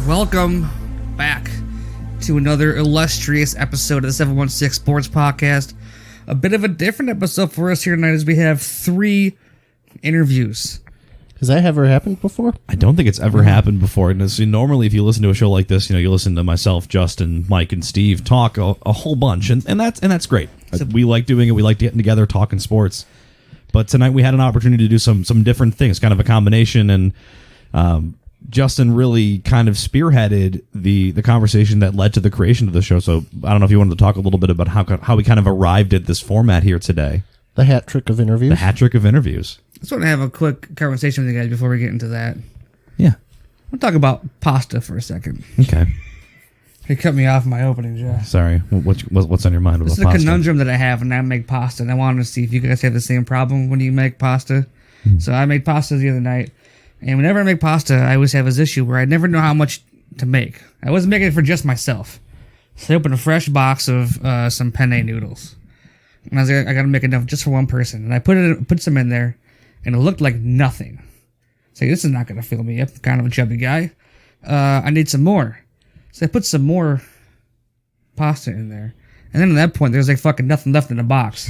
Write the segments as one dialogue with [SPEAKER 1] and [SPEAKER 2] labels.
[SPEAKER 1] Welcome back to another illustrious episode of the 716 Sports Podcast. A bit of a different episode for us here tonight as we have 3 interviews.
[SPEAKER 2] Has that ever happened before?
[SPEAKER 3] I don't think it's ever happened before. And so normally, if you listen to a show like this, you listen to myself, Justin, Mike, and Steve talk a whole bunch, and that's great. We like doing it. We like getting together, talking sports. But tonight we had an opportunity to do some different things, kind of a combination, and Justin really kind of spearheaded the conversation that led to the creation of the show. So I don't know if you wanted to talk a little bit about how we kind of arrived at this format here today.
[SPEAKER 2] The hat trick of interviews.
[SPEAKER 3] The hat trick of interviews.
[SPEAKER 1] I just want to have a quick conversation with you guys before we get into that.
[SPEAKER 3] Yeah.
[SPEAKER 1] We'll talk about pasta for a second.
[SPEAKER 3] Okay.
[SPEAKER 1] You cut me off in my opening, Jeff.
[SPEAKER 3] Sorry. What's on your mind about
[SPEAKER 1] pasta? This is a conundrum that I have when I make pasta, and I wanted to see if you guys have the same problem when you make pasta. So I made pasta the other night, and whenever I make pasta, I always have this issue where I never know how much to make. I wasn't making it for just myself. So I opened a fresh box of some penne noodles. And I was like, I gotta make enough just for one person. And I put some in there, and it looked like nothing. So this is not gonna fill me up. I'm kind of a chubby guy. I need some more. So I put some more pasta in there. And then at that point, there's like fucking nothing left in the box.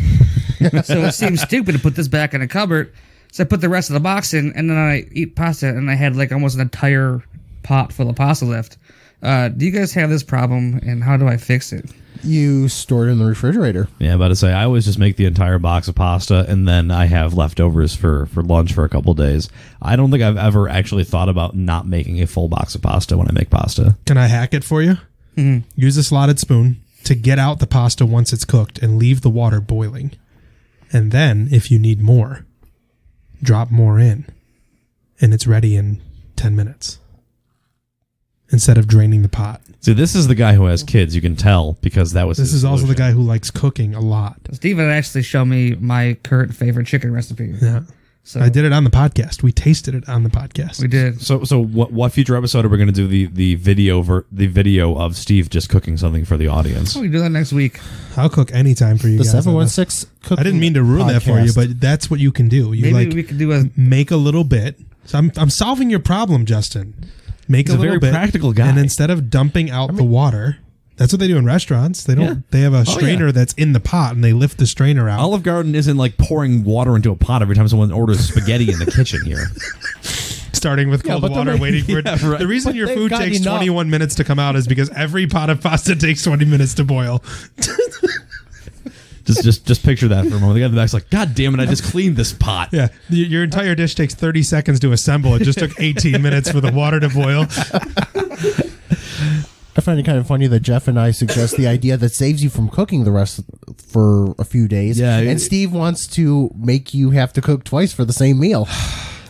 [SPEAKER 1] So it seems stupid to put this back in a cupboard. So I put the rest of the box in, and then I eat pasta, and I had like almost an entire pot full of pasta left. Do you guys have this problem, and how do I fix it?
[SPEAKER 2] You store it in the refrigerator.
[SPEAKER 3] Yeah, I'm about to say, I always just make the entire box of pasta, and then I have leftovers for lunch for a couple days. I don't think I've ever actually thought about not making a full box of pasta when I make pasta.
[SPEAKER 4] Can I hack it for you? Mm-hmm. Use a slotted spoon to get out the pasta once it's cooked and leave the water boiling. And then, if you need more, drop more in, and it's ready in 10 minutes. Instead of draining the pot.
[SPEAKER 3] See, this is the guy who has kids. You can tell because that was.
[SPEAKER 4] This is also the guy who likes cooking a lot.
[SPEAKER 1] Steve had actually shown me my current favorite chicken recipe.
[SPEAKER 4] Yeah, so I did it on the podcast. We tasted it on the podcast.
[SPEAKER 1] We did.
[SPEAKER 3] So what future episode are we going to do the video of Steve just cooking something for the audience?
[SPEAKER 1] Oh, we do that next week.
[SPEAKER 4] I'll cook anytime for you.
[SPEAKER 2] The
[SPEAKER 4] guys.
[SPEAKER 2] 716 cooking.
[SPEAKER 4] I didn't mean to ruin that for you, but that's what you can do. You
[SPEAKER 1] Maybe we could do
[SPEAKER 4] make a little bit. So I'm solving your problem, Justin. Make
[SPEAKER 3] He's
[SPEAKER 4] a little
[SPEAKER 3] very
[SPEAKER 4] bit,
[SPEAKER 3] practical guy.
[SPEAKER 4] and instead of dumping out the water, that's what they do in restaurants. They don't.
[SPEAKER 3] Yeah.
[SPEAKER 4] They have a strainer that's in the pot, and they lift the strainer out.
[SPEAKER 3] Olive Garden isn't like pouring water into a pot every time someone orders spaghetti in the kitchen here.
[SPEAKER 4] Starting with cold water, waiting for it.
[SPEAKER 3] Right.
[SPEAKER 4] The reason your food takes 21 minutes to come out is because every pot of pasta takes 20 minutes to boil.
[SPEAKER 3] Just picture that for a moment. The guy in the back's like, God damn it, I just cleaned this pot.
[SPEAKER 4] Yeah, your entire dish takes 30 seconds to assemble. It just took 18 minutes for the water to boil.
[SPEAKER 2] I find it kind of funny that Jeff and I suggest the idea that saves you from cooking the rest for a few days.
[SPEAKER 3] Yeah,
[SPEAKER 2] and Steve wants to make you have to cook twice for the same meal.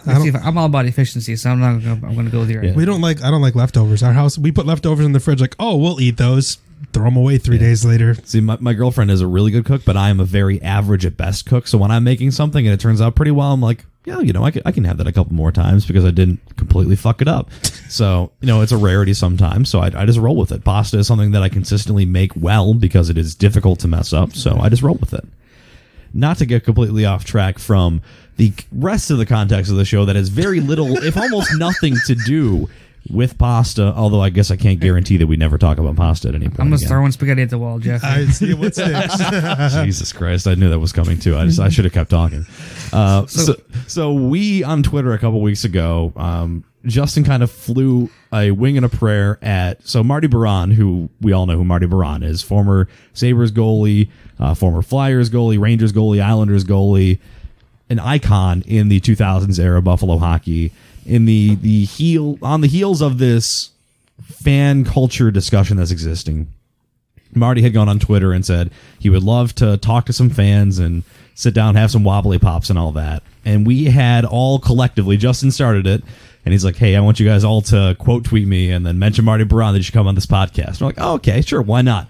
[SPEAKER 1] I'm all about efficiency, so I'm going to go with your idea.
[SPEAKER 4] I don't like leftovers. Our house, we put leftovers in the fridge. Like, oh, we'll eat those. Throw them away 3 days later.
[SPEAKER 3] See, my girlfriend is a really good cook, but I am a very average at best cook. So when I'm making something and it turns out pretty well, I'm like, yeah, I can have that a couple more times because I didn't completely fuck it up. So, it's a rarity sometimes. So I just roll with it. Pasta is something that I consistently make well because it is difficult to mess up. So I just roll with it. Not to get completely off track from the rest of the context of the show that has very little, if almost nothing to do with pasta, although I guess I can't guarantee that we never talk about pasta at any point.
[SPEAKER 1] I'm just throwing spaghetti at the wall, Jeff.
[SPEAKER 4] I see what sticks.
[SPEAKER 3] Jesus Christ, I knew that was coming too. I should have kept talking. So we on Twitter a couple weeks ago, Justin kind of flew a wing and a prayer at Marty Biron, who we all know who Marty Biron is, former Sabres goalie, former Flyers goalie, Rangers goalie, Islanders goalie, an icon in the 2000s era Buffalo hockey. On the heels of this fan culture discussion that's existing, Marty had gone on Twitter and said he would love to talk to some fans and sit down, have some wobbly pops and all that. And we had all collectively, Justin started it, and he's like, hey, I want you guys all to quote tweet me and then mention Marty Biron that you should come on this podcast. And we're like, oh, okay, sure, why not?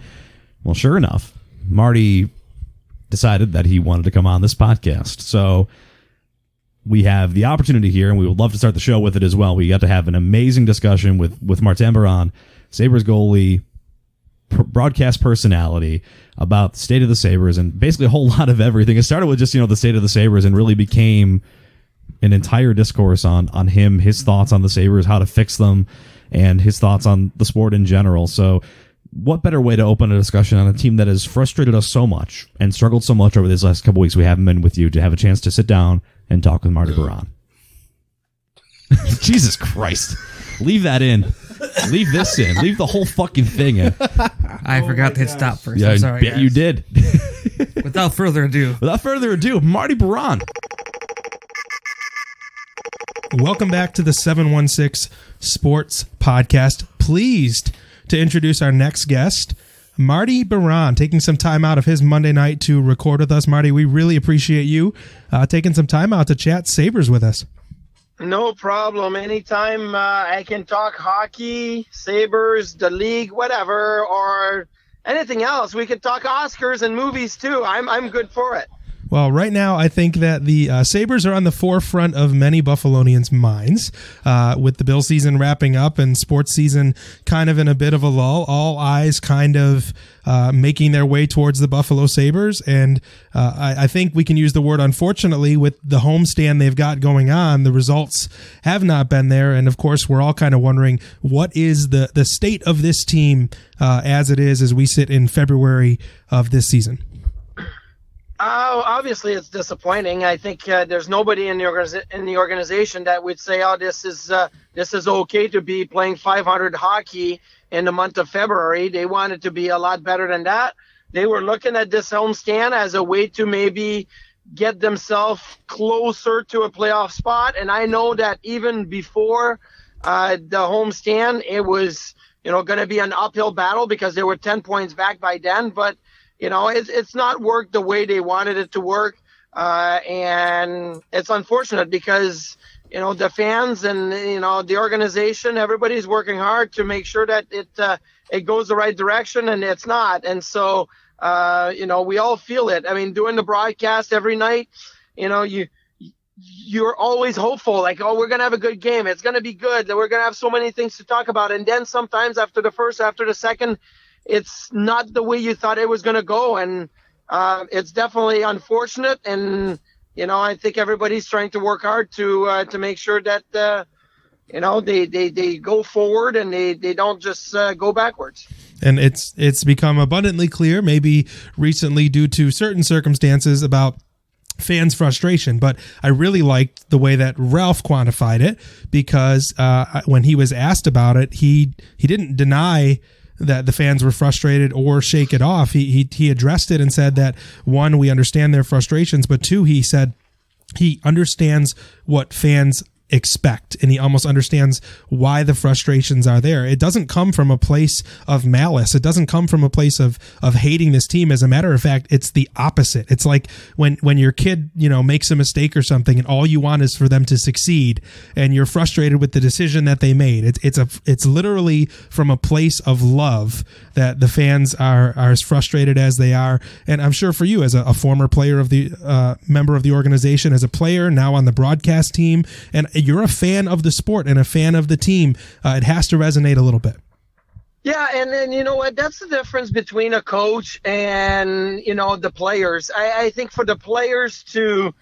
[SPEAKER 3] Well, sure enough, Marty decided that he wanted to come on this podcast. So we have the opportunity here, and we would love to start the show with it as well. We got to have an amazing discussion with Martin Biron, Sabres goalie, broadcast personality, about the state of the Sabres and basically a whole lot of everything. It started with just, the state of the Sabres and really became an entire discourse on him, his thoughts on the Sabres, how to fix them, and his thoughts on the sport in general. So what better way to open a discussion on a team that has frustrated us so much and struggled so much over these last couple weeks we haven't been with you, to have a chance to sit down and talk with Marty Biron. Jesus Christ. Leave that in. Leave this in. Leave the whole fucking thing in.
[SPEAKER 1] I forgot to hit stop first.
[SPEAKER 3] Yeah,
[SPEAKER 1] I'm sorry,
[SPEAKER 3] bet
[SPEAKER 1] guys.
[SPEAKER 3] you did.
[SPEAKER 1] Without further ado.
[SPEAKER 3] Marty Biron.
[SPEAKER 4] Welcome back to the 716 Sports Podcast. Pleased to introduce our next guest, Marty Biron, taking some time out of his Monday night to record with us. Marty, we really appreciate you taking some time out to chat Sabres with us.
[SPEAKER 5] No problem. Anytime I can talk hockey, Sabres, the league, whatever, or anything else. We could talk Oscars and movies too. I'm good for it.
[SPEAKER 4] Well, right now, I think that the Sabres are on the forefront of many Buffalonians' minds. With the Bill season wrapping up and sports season kind of in a bit of a lull, all eyes kind of making their way towards the Buffalo Sabres. And I think we can use the word unfortunately with the homestand they've got going on. The results have not been there. And of course, we're all kind of wondering what is the state of this team as it is as we sit in February of this season.
[SPEAKER 5] Oh, obviously it's disappointing. I think there's nobody in the organization that would say, "Oh, this is okay to be playing 500 hockey in the month of February." They wanted to be a lot better than that. They were looking at this homestand as a way to maybe get themselves closer to a playoff spot. And I know that even before the homestand, it was going to be an uphill battle because they were 10 points back by then, but. It's not worked the way they wanted it to work. And it's unfortunate because, the fans and, the organization, everybody's working hard to make sure that it goes the right direction, and it's not. And so, we all feel it. I mean, doing the broadcast every night, you're always hopeful, like, oh, we're going to have a good game. It's going to be good. We're going to have so many things to talk about. And then sometimes after the second, it's not the way you thought it was going to go. And it's definitely unfortunate. And, I think everybody's trying to work hard to make sure that, they go forward and they don't just go backwards.
[SPEAKER 4] And it's become abundantly clear, maybe recently due to certain circumstances, about fans' frustration. But I really liked the way that Ralph quantified it, because when he was asked about it, he didn't deny that the fans were frustrated or shake it off. He addressed it and said that, one, we understand their frustrations, but two, he said he understands what fans expect, and he almost understands why the frustrations are there. It doesn't come from a place of malice. It doesn't come from a place of hating this team. As a matter of fact, it's the opposite. It's like when your kid, makes a mistake or something, and all you want is for them to succeed, and you're frustrated with the decision that they made. It's literally from a place of love that the fans are as frustrated as they are. And I'm sure for you, as a former player of the member of the organization, as a player now on the broadcast team, and you're a fan of the sport and a fan of the team, it has to resonate a little bit.
[SPEAKER 5] Yeah, and then you know what? That's the difference between a coach and the players. I think for the players to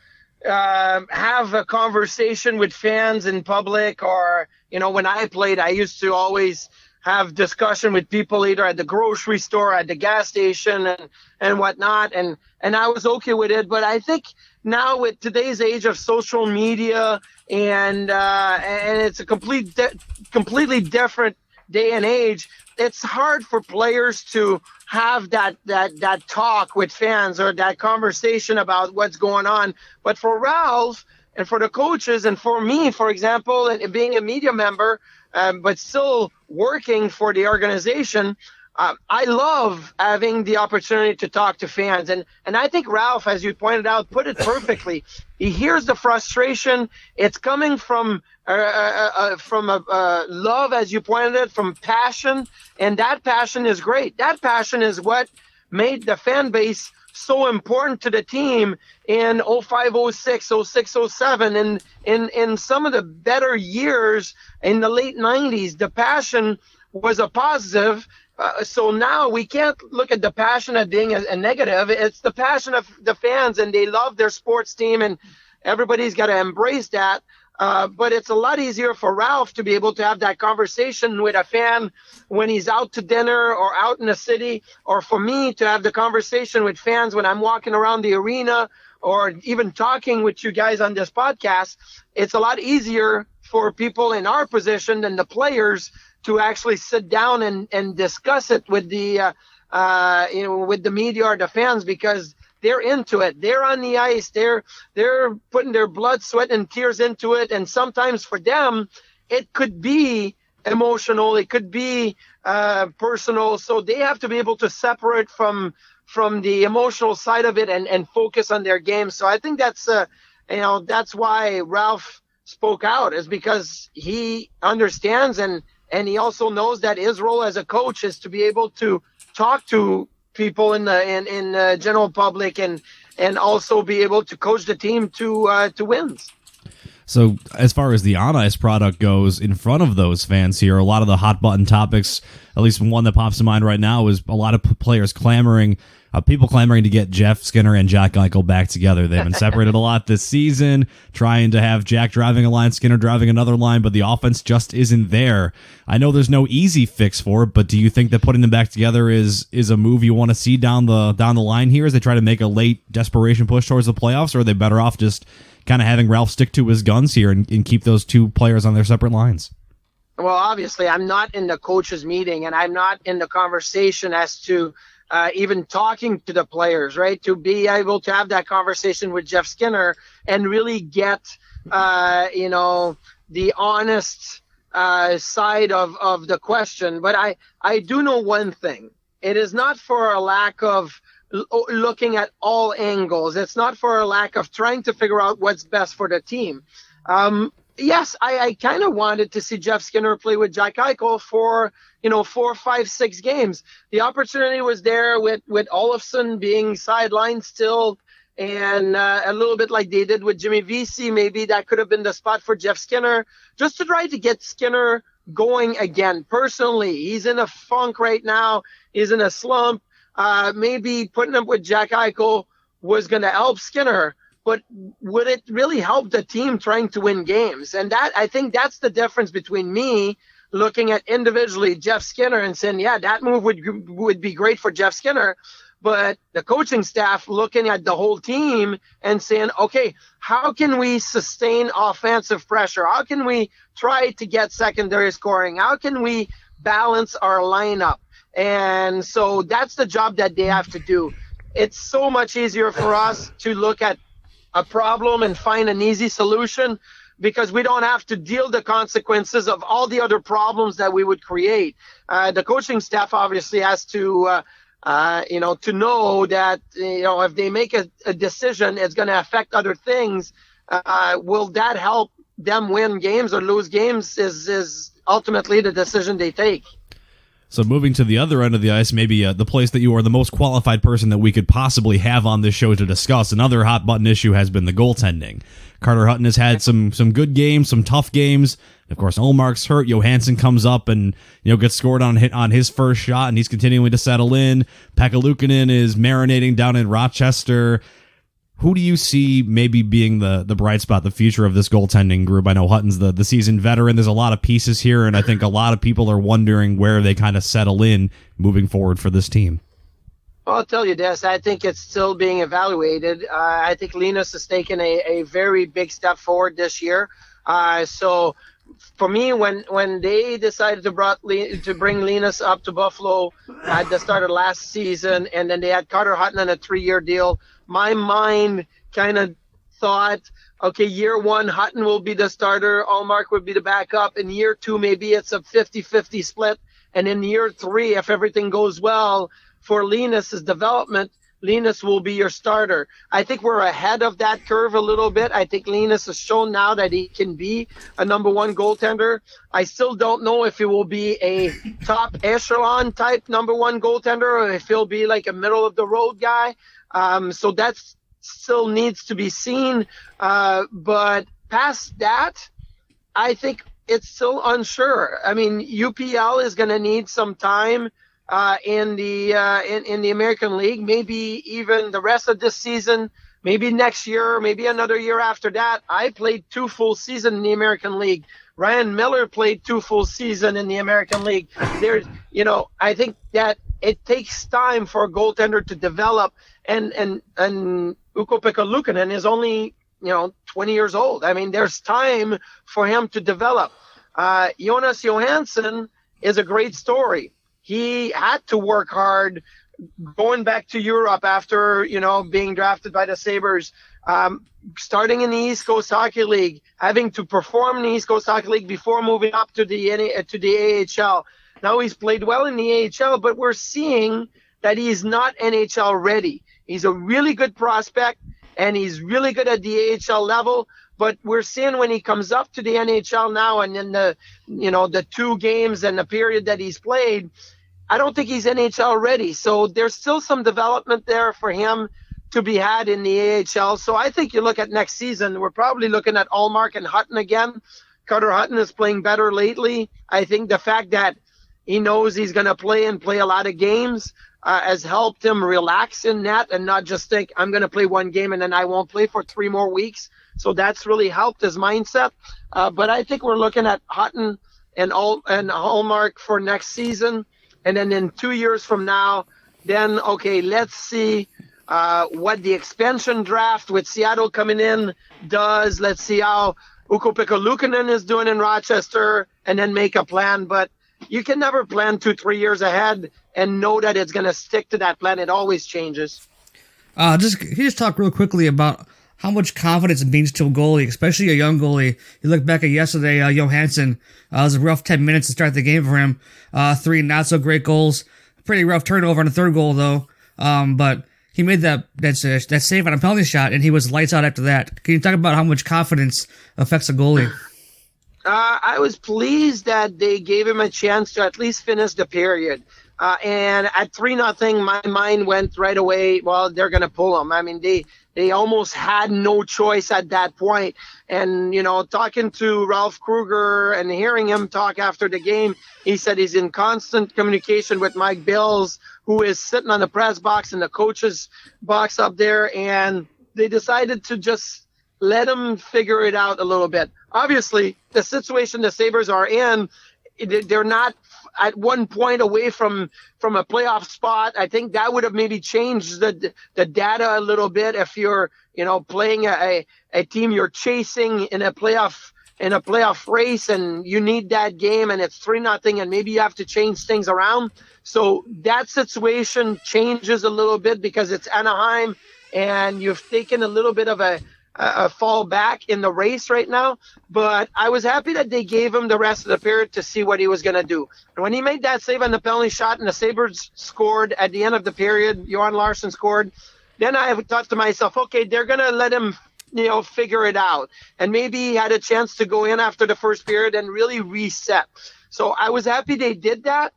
[SPEAKER 5] have a conversation with fans in public, or when I played, I used to always have discussion with people either at the grocery store, at the gas station, and whatnot, and I was okay with it. But I think now with today's age of social media and it's a completely different day and age, it's hard for players to have that talk with fans or that conversation about what's going on. But for Ralph and for the coaches and for me, for example, and being a media member, but still working for the organization, I love having the opportunity to talk to fans. And I think Ralph, as you pointed out, put it perfectly. He hears the frustration. It's coming from love, as you pointed it, from passion. And that passion is great. That passion is what made the fan base so important to the team in 05, 06, 06, 07, and in some of the better years in the late 90s. The passion was a positive. So now we can't look at the passion as being a negative. It's the passion of the fans, and they love their sports team. everybody's got to embrace that. But it's a lot easier for Ralph to be able to have that conversation with a fan when he's out to dinner or out in the city, or for me to have the conversation with fans when I'm walking around the arena or even talking with you guys on this podcast. It's a lot easier for people in our position than the players to actually sit down and discuss it with the with the media or the fans, because they're into it. They're on the ice. They're putting their blood, sweat, and tears into it. And sometimes for them, it could be emotional. It could be personal. So they have to be able to separate from the emotional side of it and focus on their game. So I think that's that's why Ralph spoke out, is because he understands and he also knows that his role as a coach is to be able to talk to people in the general public and also be able to coach the team to wins.
[SPEAKER 3] So as far as the on-ice product goes, in front of those fans here, a lot of the hot button topics, at least one that pops to mind right now, is a lot of players clamoring, people clamoring to get Jeff Skinner and Jack Eichel back together. They've been separated a lot this season, trying to have Jack driving a line, Skinner driving another line, but the offense just isn't there. I know there's no easy fix for it, but do you think that putting them back together is a move you want to see down the line here as they try to make a late desperation push towards the playoffs, or are they better off just kind of having Ralph stick to his guns here and keep those two players on their separate lines?
[SPEAKER 5] Well, obviously, I'm not in the coaches' meeting, and I'm not in the conversation as to even talking to the players, right? To be able to have that conversation with Jeff Skinner and really get, the honest side of the question. But I do know one thing. It is not for a lack of looking at all angles. It's not for a lack of trying to figure out what's best for the team. Yes, I kind of wanted to see Jeff Skinner play with Jack Eichel for, 4, 5, 6 games. The opportunity was there with Olofsson being sidelined still, and a little bit like they did with Jimmy Vesey. Maybe that could have been the spot for Jeff Skinner, just to try to get Skinner going again. Personally, he's in a funk right now. He's in a slump. Maybe putting him with Jack Eichel was going to help Skinner, but would it really help the team trying to win games? And I think that's the difference between me looking at individually Jeff Skinner and saying, yeah, that move would be great for Jeff Skinner, but the coaching staff looking at the whole team and saying, okay, how can we sustain offensive pressure? How can we try to get secondary scoring? How can we balance our lineup? And so that's the job that they have to do. It's so much easier for us to look at a problem and find an easy solution, because we don't have to deal the consequences of all the other problems that we would create. The coaching staff obviously has to, to know that, if they make a decision, it's going to affect other things. Will that help them win games or lose games is ultimately the decision they take.
[SPEAKER 3] So moving to the other end of the ice, maybe the place that you are the most qualified person that we could possibly have on this show to discuss, another hot button issue has been the goaltending. Carter Hutton has had some good games, some tough games. Of course, Olmark's hurt. Johansson comes up and gets scored on his first shot, and he's continuing to settle in. Pekka Luukkonen is marinating down in Rochester. Who do you see maybe being the bright spot, the future of this goaltending group? I know Hutton's the seasoned veteran. There's a lot of pieces here, and I think a lot of people are wondering where they kind of settle in moving forward for this team.
[SPEAKER 5] Well, I'll tell you this. I think it's still being evaluated. I think Linus has taken a very big step forward this year. So for me, when they decided to bring Linus up to Buffalo at the start of last season, and then they had Carter Hutton on a 3-year deal, my mind kind of thought, okay, year 1, Hutton will be the starter, Allmark would be the backup. In year 2, maybe it's a 50-50 split. And in year 3, if everything goes well for Linus's development, Linus will be your starter. I think we're ahead of that curve a little bit. I think Linus has shown now that he can be a number 1 goaltender. I still don't know if he will be a top echelon type number 1 goaltender, or if he'll be like a middle of the road guy. So that still needs to be seen. But past that, I think it's still unsure. I mean, UPL is going to need some time in the American League, maybe even the rest of this season maybe next year, maybe another year after that. I played 2 full seasons in the American League. Ryan Miller played 2 full seasons in the American League. There's, I think that it takes time for a goaltender to develop, and Ukko-Pekka Luukkonen is only 20 years old. I mean, there's time for him to develop. Jonas Johansson is a great story. He had to work hard going back to Europe after, being drafted by the Sabres, starting in the East Coast Hockey League, having to perform in the East Coast Hockey League before moving up to the AHL. Now he's played well in the AHL, but we're seeing that he's not NHL ready. He's a really good prospect, and he's really good at the AHL level, but we're seeing when he comes up to the NHL now, and in the 2 games and the period that he's played, I don't think he's NHL ready. So there's still some development there for him to be had in the AHL. So I think you look at next season, we're probably looking at Ullmark and Hutton again. Carter Hutton is playing better lately. I think the fact that he knows he's going to play a lot of games has helped him relax in that and not just think, I'm going to play 1 game and then I won't play for 3 more weeks. So that's really helped his mindset. But I think we're looking at Hutton and Ullmark for next season. And then in 2 years from now, then, okay, let's see what the expansion draft with Seattle coming in does. Let's see how Ukko-Pekka Luukkonen is doing in Rochester, and then make a plan. But you can never plan 2-3 years ahead and know that it's going to stick to that plan. It always changes.
[SPEAKER 1] Can you just talk real quickly about how much confidence it means to a goalie, especially a young goalie? You look back at yesterday, Johansson, it was a rough 10 minutes to start the game for him. 3 not-so-great goals. Pretty rough turnover on the 3rd goal, though. But he made that save on a penalty shot, and he was lights out after that. Can you talk about how much confidence affects a goalie?
[SPEAKER 5] I was pleased that they gave him a chance to at least finish the period. And at 3-0, my mind went right away, well, they're going to pull him. I mean, they almost had no choice at that point. And, talking to Ralph Kruger and hearing him talk after the game, he said he's in constant communication with Mike Bills, who is sitting on the press box in the coach's box up there. And they decided to just let him figure it out a little bit. Obviously, the situation the Sabres are in, they're not at 1 point away from a playoff spot. I think that would have maybe changed the data a little bit if you're, playing a team you're chasing in a playoff race and you need that game and it's 3-0 and maybe you have to change things around. So that situation changes a little bit because it's Anaheim and you've taken a little bit of a fall back in the race right now, but I was happy that they gave him the rest of the period to see what he was going to do. And when he made that save on the penalty shot and the Sabres scored at the end of the period, Johan Larsson scored, then I thought to myself, okay, they're going to let him, figure it out. And maybe he had a chance to go in after the first period and really reset. So I was happy they did that.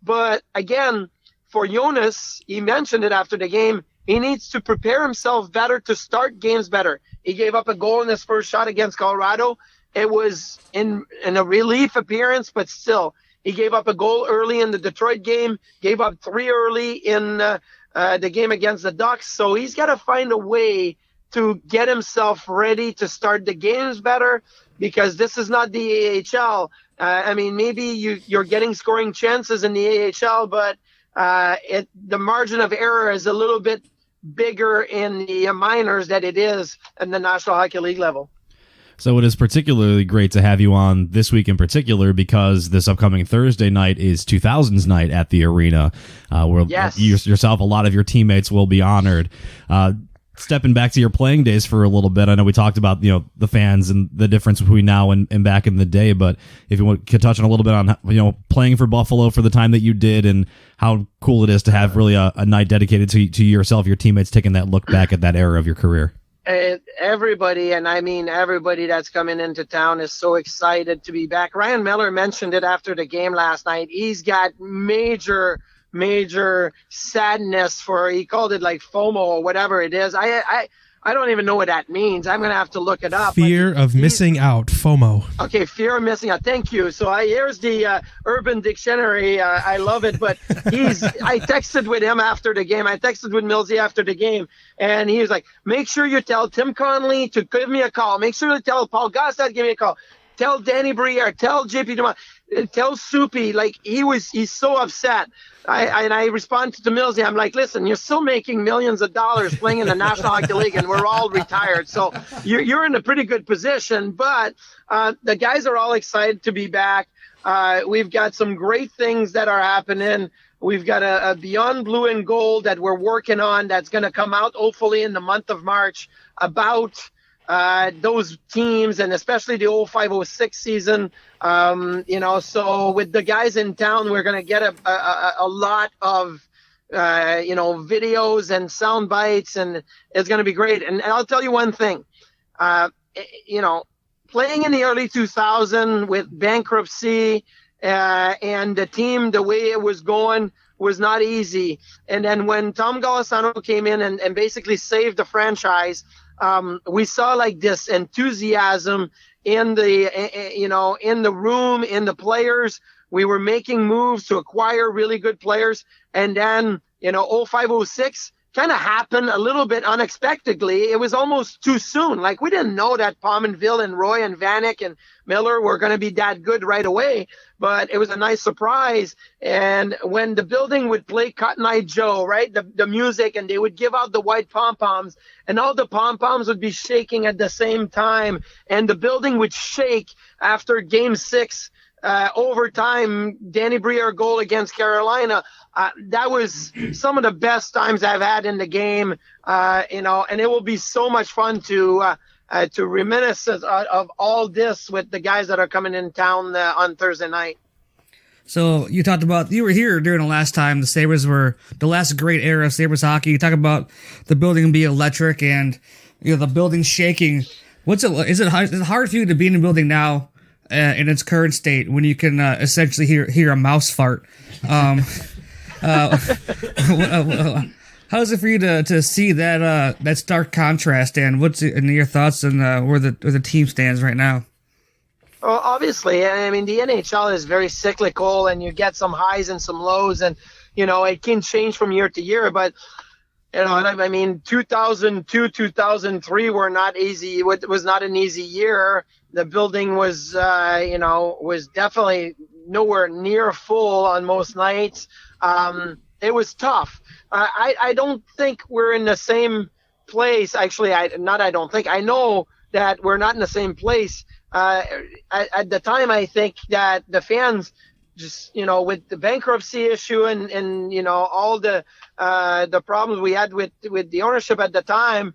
[SPEAKER 5] But again, for Jonas, he mentioned it after the game, he needs to prepare himself better to start games better. He gave up a goal in his first shot against Colorado. It was in a relief appearance, but still, he gave up a goal early in the Detroit game, gave up 3 early in the game against the Ducks. So he's got to find a way to get himself ready to start the games better, because this is not the AHL. Maybe you're getting scoring chances in the AHL, but the margin of error is a little bit bigger in the minors than it is in the National Hockey League level.
[SPEAKER 3] So it is particularly great to have you on this week in particular, because this upcoming Thursday night is 2000s night at the arena, where
[SPEAKER 5] yes.
[SPEAKER 3] yourself, a lot of your teammates will be honored. Stepping back to your playing days for a little bit, I know we talked about the fans and the difference between now and back in the day, but if you could touch on a little bit on playing for Buffalo for the time that you did and how cool it is to have really a night dedicated to yourself, your teammates, taking that look back at that era of your career.
[SPEAKER 5] Everybody, and I mean everybody that's coming into town, is so excited to be back. Ryan Miller mentioned it after the game last night. He's got major sadness for, he called it like FOMO or whatever it is. I don't even know what that means. I'm going to have to look it up.
[SPEAKER 4] Fear of missing out, FOMO.
[SPEAKER 5] Okay, fear of missing out. Thank you. So here's the Urban Dictionary. I love it. But I texted with him after the game. I texted with Millsy after the game. And he was like, make sure you tell Tim Connolly to give me a call. Make sure to tell Paul Gossett to give me a call. Tell Danny Briere. Tell JP Dumont. Tell Soupy. Like, he's so upset. I responded to Millsy. I'm like, listen, you're still making millions of dollars playing in the National Hockey League, and we're all retired. So you're in a pretty good position. But the guys are all excited to be back. We've got some great things that are happening. We've got a Beyond Blue and Gold that we're working on that's going to come out hopefully in the month of March about those teams, and especially the 05-06 season. So with the guys in town, we're going to get a lot of videos and sound bites, and it's going to be great. And I'll tell you one thing, playing in the early 2000s with bankruptcy and the team, the way it was going, was not easy. And then when Tom Golisano came in and basically saved the franchise, we saw like this enthusiasm in the room, in the players. We were making moves to acquire really good players. And then, 05-06 kind of happened a little bit unexpectedly. It was almost too soon. Like, we didn't know that Pominville and Roy and Vanek and Miller were going to be that good right away, but it was a nice surprise. And when the building would play Cotton Eye Joe, right, the music, and they would give out the white pom-poms, and all the pom-poms would be shaking at the same time, and the building would shake after Game 6, overtime, Danny Briere goal against Carolina. That was some of the best times I've had in the game, and it will be so much fun to reminisce of all this with the guys that are coming in town on Thursday night.
[SPEAKER 1] So you talked about, you were here during the last time the Sabres were the last great era of Sabres hockey. You talk about the building being electric and the building shaking. Is it hard for you to be in the building now in its current state when you can essentially hear a mouse fart? How is it for you to see that stark contrast, and what's your thoughts on where the team stands right now?
[SPEAKER 5] Well, obviously, I mean, the NHL is very cyclical, and you get some highs and some lows, and it can change from year to year. But 2002, 2003 were not easy. It was not an easy year. The building was was definitely nowhere near full on most nights. It was tough. I don't think we're in the same place. Actually, I know that we're not in the same place. At the time, I think that the fans just, with the bankruptcy issue and all the problems we had with the ownership at the time,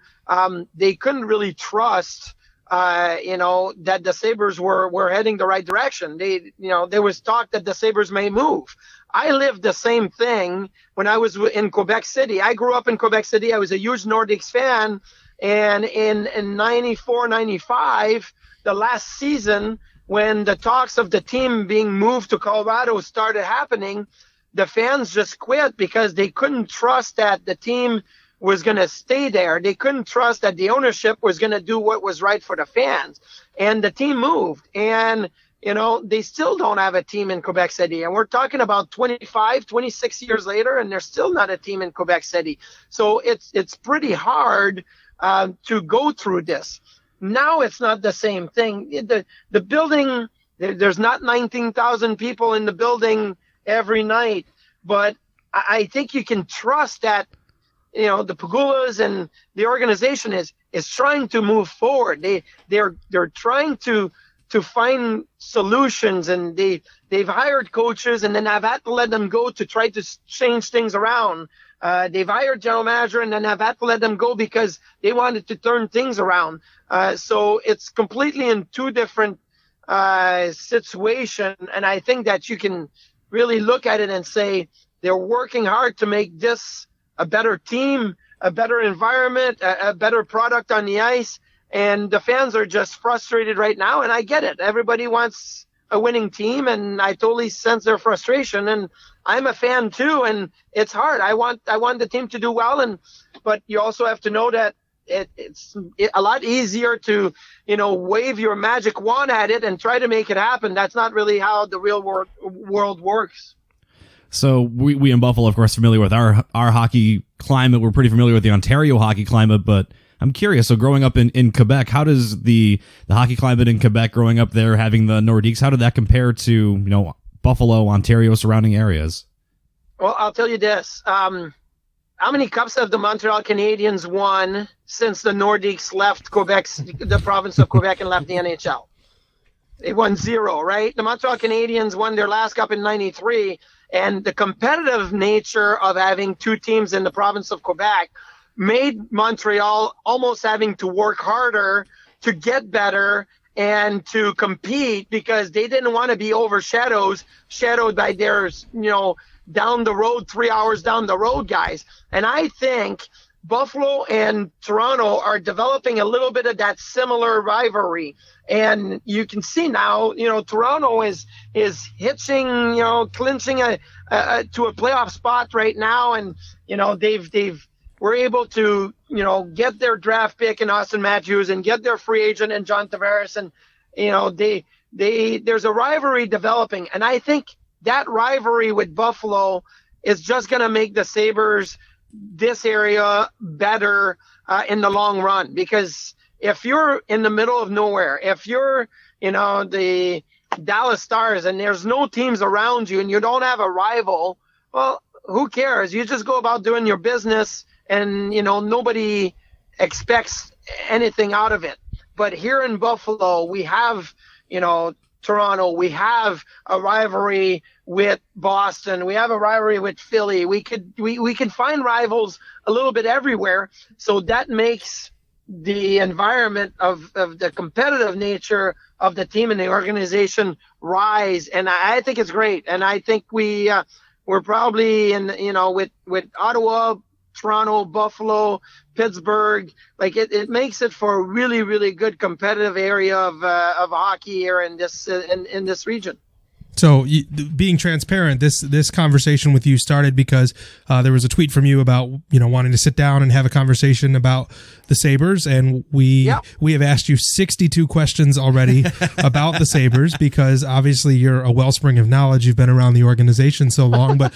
[SPEAKER 5] they couldn't really trust, that the Sabres were heading the right direction. There was talk that the Sabres may move. I lived the same thing when I was in Quebec City. I grew up in Quebec City. I was a huge Nordiques fan. And in 94, 95, the last season, when the talks of the team being moved to Colorado started happening, the fans just quit because they couldn't trust that the team was going to stay there. They couldn't trust that the ownership was going to do what was right for the fans. And the team moved. And, they still don't have a team in Quebec City. And we're talking about 25, 26 years later, and there's still not a team in Quebec City. So it's pretty hard to go through this. Now it's not the same thing. The building, there's not 19,000 people in the building every night, but I think you can trust that, the Pagulas and the organization is trying to move forward. They're trying to find solutions, and they've hired coaches, and then I've had to let them go to try to change things around. They've hired general manager, and then I've had to let them go because they wanted to turn things around. So it's completely in two different situations. And I think that you can really look at it and say they're working hard to make this a better team, a better environment, a better product on the ice. And the fans are just frustrated right now. And I get it. Everybody wants a winning team, and I totally sense their frustration. And I'm a fan too, and it's hard. I want the team to do well, but you also have to know that it's a lot easier to, wave your magic wand at it and try to make it happen. That's not really how the real world works.
[SPEAKER 3] So we in Buffalo, of course, familiar with our hockey climate. We're pretty familiar with the Ontario hockey climate, but I'm curious. So growing up in Quebec, how does the hockey climate in Quebec, growing up there, having the Nordiques, how did that compare to, Buffalo, Ontario, surrounding areas?
[SPEAKER 5] Well, I'll tell you this. How many cups have the Montreal Canadiens won since the Nordiques left the province of Quebec, and left the NHL? They won 0, right? The Montreal Canadiens won their last cup in 93, and the competitive nature of having 2 teams in the province of Quebec made Montreal almost having to work harder to get better and to compete, because they didn't want to be shadowed by their, down the road, 3 hours down the road guys. And I think Buffalo and Toronto are developing a little bit of that similar rivalry. And you can see now, Toronto is hitching, clinching to a playoff spot right now. And, we're able to, get their draft pick in Austin Matthews and get their free agent in John Tavares. And, there's a rivalry developing. And I think that rivalry with Buffalo is just going to make the Sabres, this area, better in the long run. Because if you're in the middle of nowhere, if you're, the Dallas Stars, and there's no teams around you and you don't have a rival, well, who cares? You just go about doing your business, and, nobody expects anything out of it. But here in Buffalo, we have, Toronto, we have a rivalry with Boston, we have a rivalry with Philly. We can find rivals a little bit everywhere. So that makes the environment of the competitive nature of the team and the organization rise. And I think it's great. And I think we're probably with Ottawa, Toronto, Buffalo, Pittsburgh, it makes it for a really, really good competitive area of hockey here in this region.
[SPEAKER 4] So, being transparent, this conversation with you started because there was a tweet from you about wanting to sit down and have a conversation about the Sabres, and we have asked you 62 questions already about the Sabres, because obviously you're a wellspring of knowledge. You've been around the organization so long, but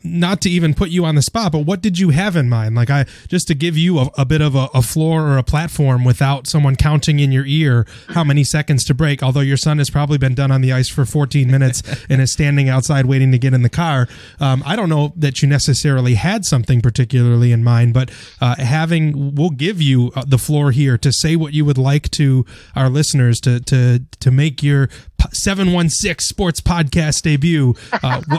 [SPEAKER 4] not to even put you on the spot, but what did you have in mind? Just to give you a bit of a floor or a platform without someone counting in your ear how many seconds to break, although your son has probably been done on the ice for 14 minutes and is standing outside waiting to get in the car. I don't know that you necessarily had something particularly in mind, but we'll give you the floor here to say what you would like to our listeners to make your 716 Sports Podcast debut.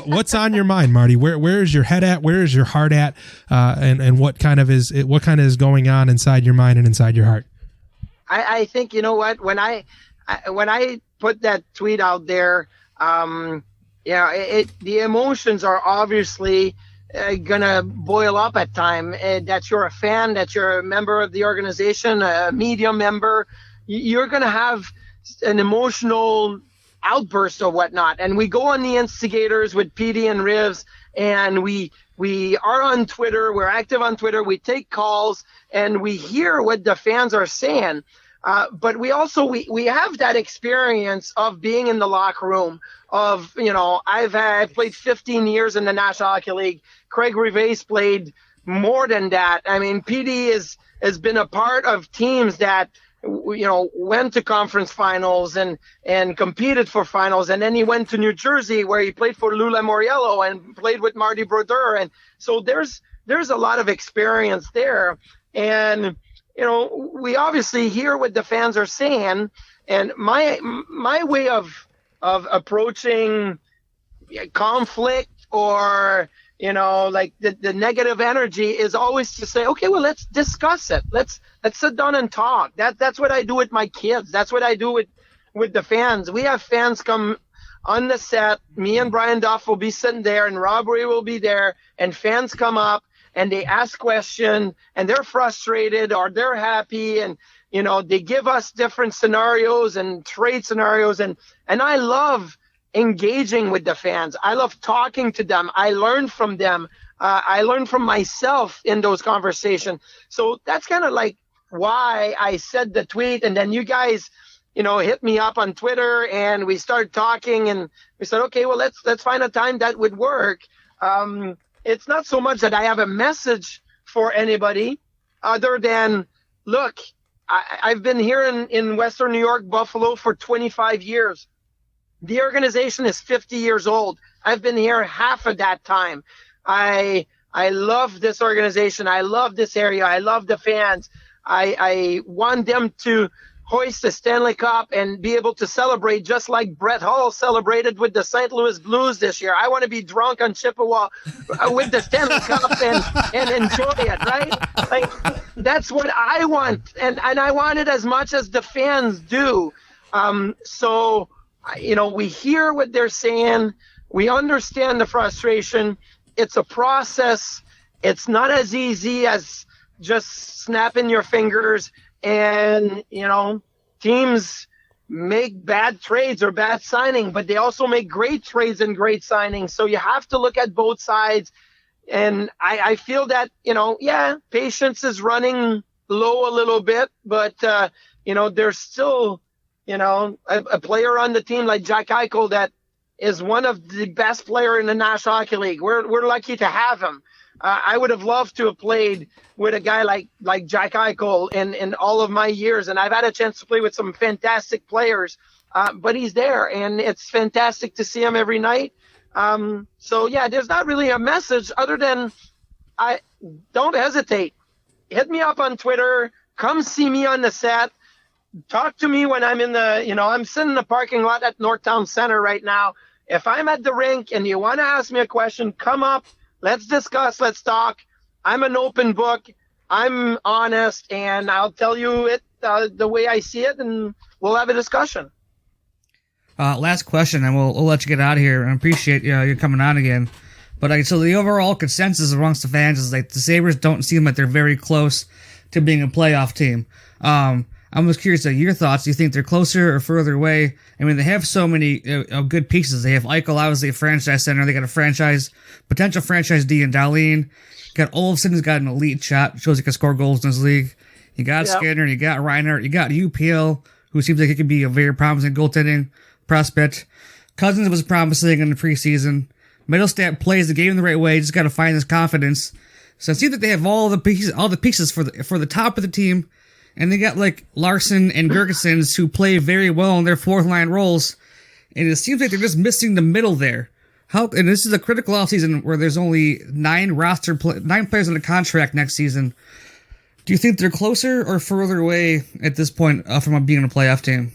[SPEAKER 4] What's on your mind, Marty? Where is your head at? Where is your heart at? And what kind of is going on inside your mind and inside your heart?
[SPEAKER 5] I think, you know what, when I put that tweet out there, the emotions are obviously gonna boil up at time. That you're a fan, that you're a member of the organization, a media member, you're gonna have an emotional outburst or whatnot. And we go on the instigators with PD and Rivs, and we are on Twitter, we're active on Twitter, we take calls, and we hear what the fans are saying. But we also we have that experience of being in the locker room. I've played 15 years in the National Hockey League. Craig Rives played more than that. I mean, PD has been a part of teams that went to conference finals and competed for finals, and then he went to New Jersey where he played for Lula Moriello and played with Marty Brodeur, and so there's a lot of experience there. And we obviously hear what the fans are saying, and my way of approaching conflict or the negative energy is always to say, okay, well, let's discuss it. Let's sit down and talk. That's what I do with my kids. That's what I do with the fans. We have fans come on the set. Me and Brian Duff will be sitting there, and Rob Ray will be there, and fans come up and they ask questions, and they're frustrated or they're happy, and they give us different scenarios and trade scenarios, and I love engaging with the fans. I love talking to them. I learn from them. I learn from myself in those conversations. So that's kind of like why I said the tweet, and then you guys, hit me up on Twitter, and we started talking, and we said, okay, well, let's find a time that would work. It's not so much that I have a message for anybody other than, look, I've been here in Western New York, Buffalo, for 25 years. The organization is 50 years old. I've been here half of that time. I love this organization. I love this area. I love the fans. I want them to hoist the Stanley Cup and be able to celebrate just like Brett Hull celebrated with the St. Louis Blues this year. I want to be drunk on Chippewa with the Stanley Cup and enjoy it, right? Like, that's what I want, and I want it as much as the fans do. So, we hear what they're saying. We understand the frustration. It's a process. It's not as easy as just snapping your fingers. And, teams make bad trades or bad signing, but they also make great trades and great signings. So you have to look at both sides. And I feel that, patience is running low a little bit, but, there's still, a player on the team like Jack Eichel that is one of the best player in the National Hockey League. We're lucky to have him. I would have loved to have played with a guy like Jack Eichel in all of my years, and I've had a chance to play with some fantastic players, but he's there, and it's fantastic to see him every night. So, there's not really a message other than don't hesitate. Hit me up on Twitter. Come see me on the set. Talk to me when I'm I'm sitting in the parking lot at Northtown Center right now. If I'm at the rink and you want to ask me a question, come up. Let's discuss. Let's talk. I'm an open book. I'm honest, and I'll tell you it the way I see it, and we'll have a discussion.
[SPEAKER 1] Last question, and we'll let you get out of here. And I appreciate you coming on again. But so the overall consensus amongst the fans is like the Sabres don't seem like they're very close to being a playoff team. I'm just curious your thoughts. Do you think they're closer or further away? I mean, they have so many good pieces. They have Eichel, obviously a franchise center. They got a potential franchise D in Dahlin. Got Olofsson, who's got an elite shot. Shows he can score goals in this league. You got Skinner. You got Reinhart. You got UPL, who seems like he could be a very promising goaltending prospect. Cousins was promising in the preseason. Middlestat plays the game the right way. Just got to find his confidence. So it seems that they have all the pieces for the top of the team. And they got like Larson and Gergensons who play very well in their fourth line roles. And it seems like they're just missing the middle there. And this is a critical offseason where there's only 9 players on the contract next season. Do you think they're closer or further away at this point from being a playoff team?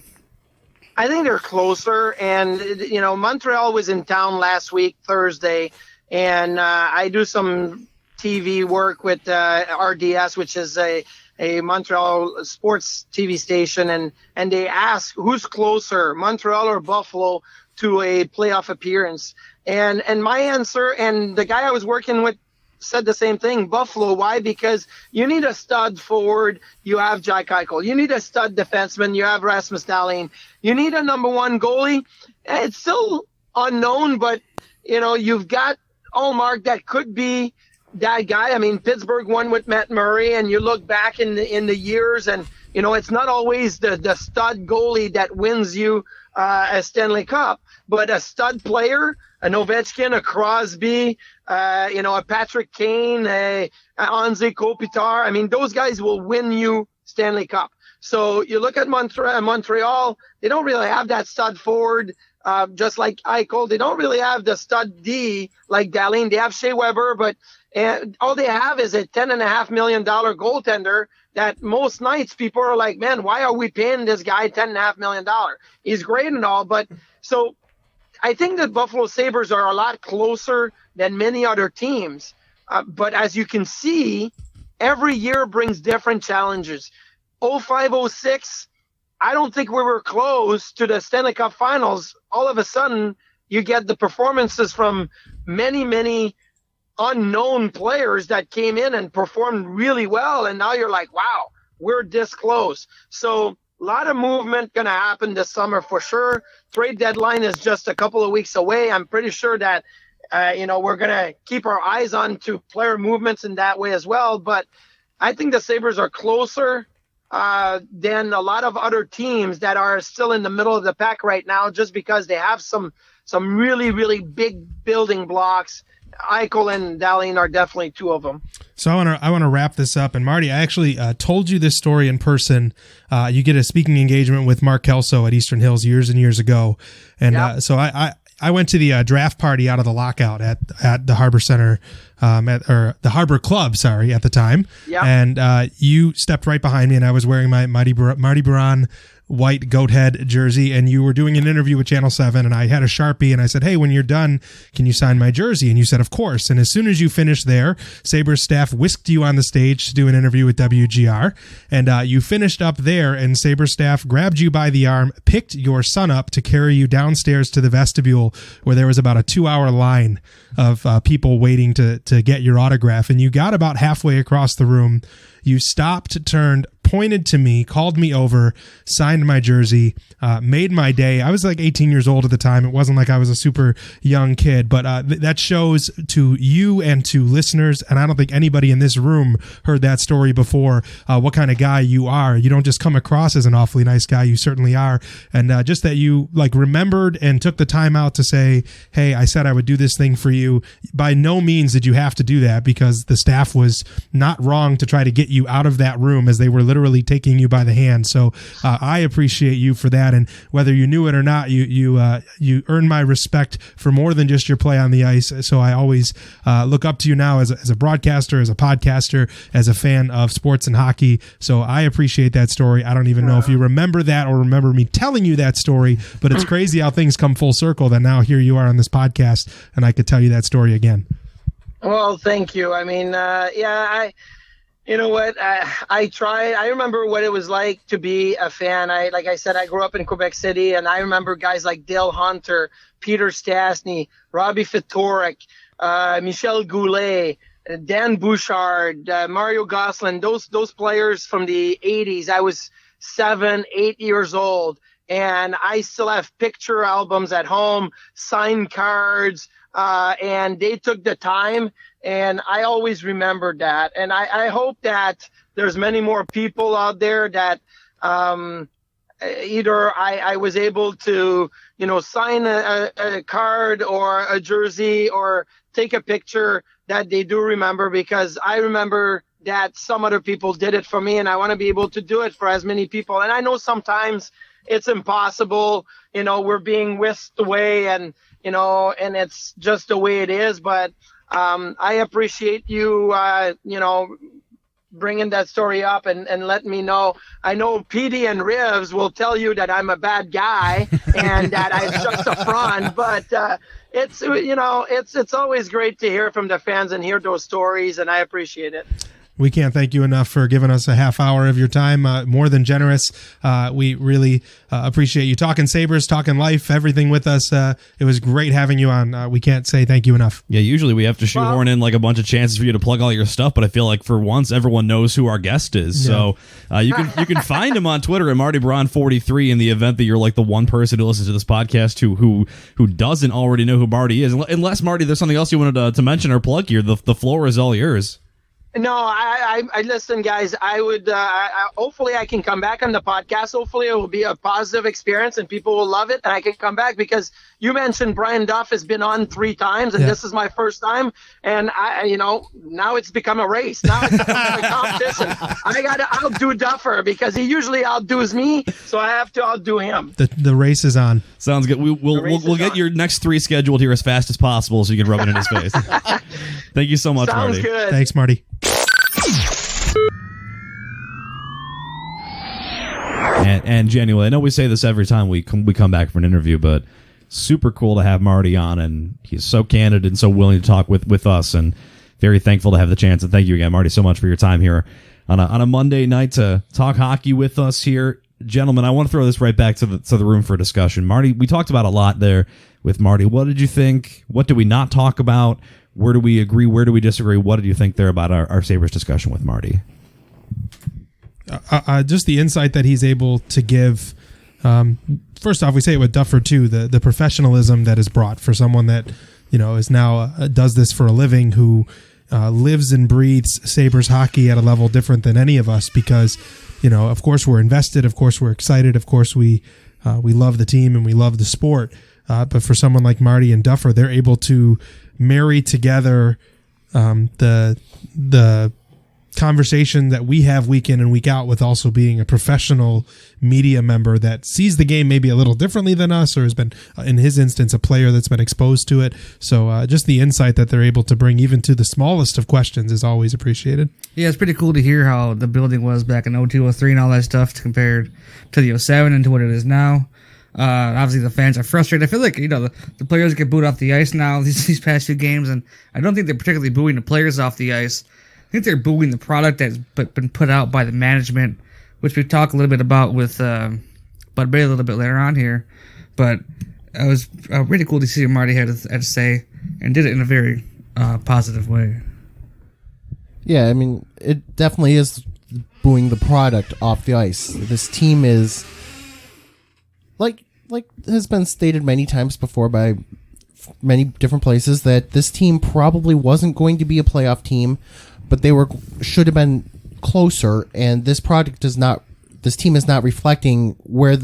[SPEAKER 5] I think they're closer. And, Montreal was in town last week, Thursday. And I do some TV work with RDS, which is a Montreal sports TV station, and they ask who's closer, Montreal or Buffalo, to a playoff appearance. And my answer, and the guy I was working with said the same thing, Buffalo. Why? Because you need a stud forward, you have Jack Eichel. You need a stud defenseman, you have Rasmus Dahlin. You need a number one goalie. It's still unknown, but, you've got Allmark that could be that guy. I mean, Pittsburgh won with Matt Murray, and you look back in the years, and it's not always the stud goalie that wins you a Stanley Cup, but a stud player, an Ovechkin, a Crosby, a Patrick Kane, a Anze Kopitar. I mean, those guys will win you Stanley Cup. So you look at Montreal, they don't really have that stud forward. Just like Eichel, they don't really have the stud D like Dahlin. They have Shea Weber, but all they have is a $10.5 million goaltender that most nights people are like, man, why are we paying this guy $10.5 million? He's great and all, but so I think that Buffalo Sabres are a lot closer than many other teams. But as you can see, every year brings different challenges. 05-06, I don't think we were close to the Stanley Cup Finals. All of a sudden, you get the performances from many, many unknown players that came in and performed really well, and now you're like, wow, we're this close. So a lot of movement going to happen this summer for sure. Trade deadline is just a couple of weeks away. I'm pretty sure that we're going to keep our eyes on to player movements in that way as well. But I think the Sabres are closer than a lot of other teams that are still in the middle of the pack right now, just because they have some really, really big building blocks. Eichel and Dahlin are definitely two of them.
[SPEAKER 4] So I want to wrap this up. And Marty, I actually told you this story in person. You get a speaking engagement with Mark Kelso at Eastern Hills years and years ago. And so I went to the draft party out of the lockout at the Harbor Center, or the Harbor Club, sorry, at the time.
[SPEAKER 5] Yeah.
[SPEAKER 4] And you stepped right behind me, and I was wearing my Marty Biron white goat head jersey, and you were doing an interview with Channel 7, and I had a Sharpie, and I said, hey, when you're done, can you sign my jersey? And you said, of course. And as soon as you finished there, Sabres staff whisked you on the stage to do an interview with WGR, and you finished up there, and Sabres staff grabbed you by the arm, picked your son up to carry you downstairs to the vestibule, where there was about a 2-hour line of people waiting to get your autograph, and you got about halfway across the room. You stopped, turned, pointed to me, called me over, signed my jersey, made my day. I was like 18 years old at the time. It wasn't like I was a super young kid, but that shows to you and to listeners, and I don't think anybody in this room heard that story before, what kind of guy you are. You don't just come across as an awfully nice guy. You certainly are. And just that you like remembered and took the time out to say, hey, I said I would do this thing for you. By no means did you have to do that, because the staff was not wrong to try to get you out of that room, as they were literally taking you by the hand. So I appreciate you for that, and whether you knew it or not, you earned my respect for more than just your play on the ice. So I always look up to you now as a broadcaster, as a podcaster, as a fan of sports and hockey. So I appreciate that story. I don't even know if you remember that or remember me telling you that story, but it's crazy how things come full circle, that now here you are on this podcast, and I could tell you that story again.
[SPEAKER 5] Well, thank you. I mean, you know what? I tried. I remember what it was like to be a fan. Like I said, I grew up in Quebec City, and I remember guys like Dale Hunter, Peter Stastny, Robbie Fitorik, Michel Goulet, Dan Bouchard, Mario Gosselin, those players from the 80s. I was 7, 8 years old, and I still have picture albums at home, signed cards, and they took the time. And I always remembered that. And I hope that there's many more people out there that either I was able to, sign a card or a jersey or take a picture, that they do remember, because I remember that some other people did it for me, and I want to be able to do it for as many people. And I know sometimes it's impossible, we're being whisked away, and it's just the way it is. But I appreciate you, bringing that story up and letting me know. I know Petey and Rivs will tell you that I'm a bad guy and that I'm just a front, but it's always great to hear from the fans and hear those stories, and I appreciate it.
[SPEAKER 4] We can't thank you enough for giving us a half hour of your time. More than generous. We really appreciate you talking Sabres, talking life, everything with us. It was great having you on. We can't say thank you enough.
[SPEAKER 3] Yeah, usually we have to shoehorn in like a bunch of chances for you to plug all your stuff, but I feel like for once everyone knows who our guest is. Yeah. So you can find him on Twitter at Marty Biron 43 in the event that you're like the one person who listens to this podcast who doesn't already know who Marty is. Unless, Marty, there's something else you wanted to mention or plug here. The floor is all yours.
[SPEAKER 5] No, I listen, guys. I would hopefully I can come back on the podcast. Hopefully it will be a positive experience and people will love it, and I can come back, because you mentioned Brian Duff has been on 3 times, and this is my first time, and now it's become a race. Now it's become a competition. I got to outdo Duffer, because he usually outdoes me, so I have to outdo him.
[SPEAKER 4] The race is on.
[SPEAKER 3] Sounds good. We'll get your next 3 scheduled here as fast as possible so you can rub it in his face. Thank you so much,
[SPEAKER 5] Sounds
[SPEAKER 3] Marty.
[SPEAKER 5] Good.
[SPEAKER 4] Thanks, Marty.
[SPEAKER 3] And genuinely, I know we say this every time we come back for an interview, but super cool to have Marty on, and he's so candid and so willing to talk with us, and very thankful to have the chance. And thank you again, Marty, so much for your time here on a Monday night to talk hockey with us here. Gentlemen, I want to throw this right back to the room for discussion. Marty, we talked about a lot there with Marty. What did you think? What did we not talk about? Where do we agree? Where do we disagree? What did you think there about our Sabres discussion with Marty?
[SPEAKER 4] Just the insight that he's able to give. First off, we say it with Duffer too, the professionalism that is brought for someone that is now does this for a living, who lives and breathes Sabres hockey at a level different than any of us because, of course we're invested, of course we're excited, of course we love the team and we love the sport. But for someone like Marty and Duffer, they're able to marry together the conversation that we have week in and week out with also being a professional media member that sees the game maybe a little differently than us, or has been, in his instance, a player that's been exposed to it. So just the insight that they're able to bring even to the smallest of questions is always appreciated.
[SPEAKER 1] Yeah, it's pretty cool to hear how the building was back in 02, 03 and all that stuff compared to the 07 and to what it is now. Obviously the fans are frustrated. I feel like, the players get booed off the ice now these past few games, and I don't think they're particularly booing the players off the ice. I think they're booing the product that's been put out by the management, which we talk a little bit about with Bud Bay a little bit later on here. But it was really cool to see what Marty had to say, and did it in a very positive way.
[SPEAKER 2] Yeah, I mean, it definitely is booing the product off the ice. This team is, like has been stated many times before by many different places, that this team probably wasn't going to be a playoff team, but they should have been closer, and this team is not reflecting where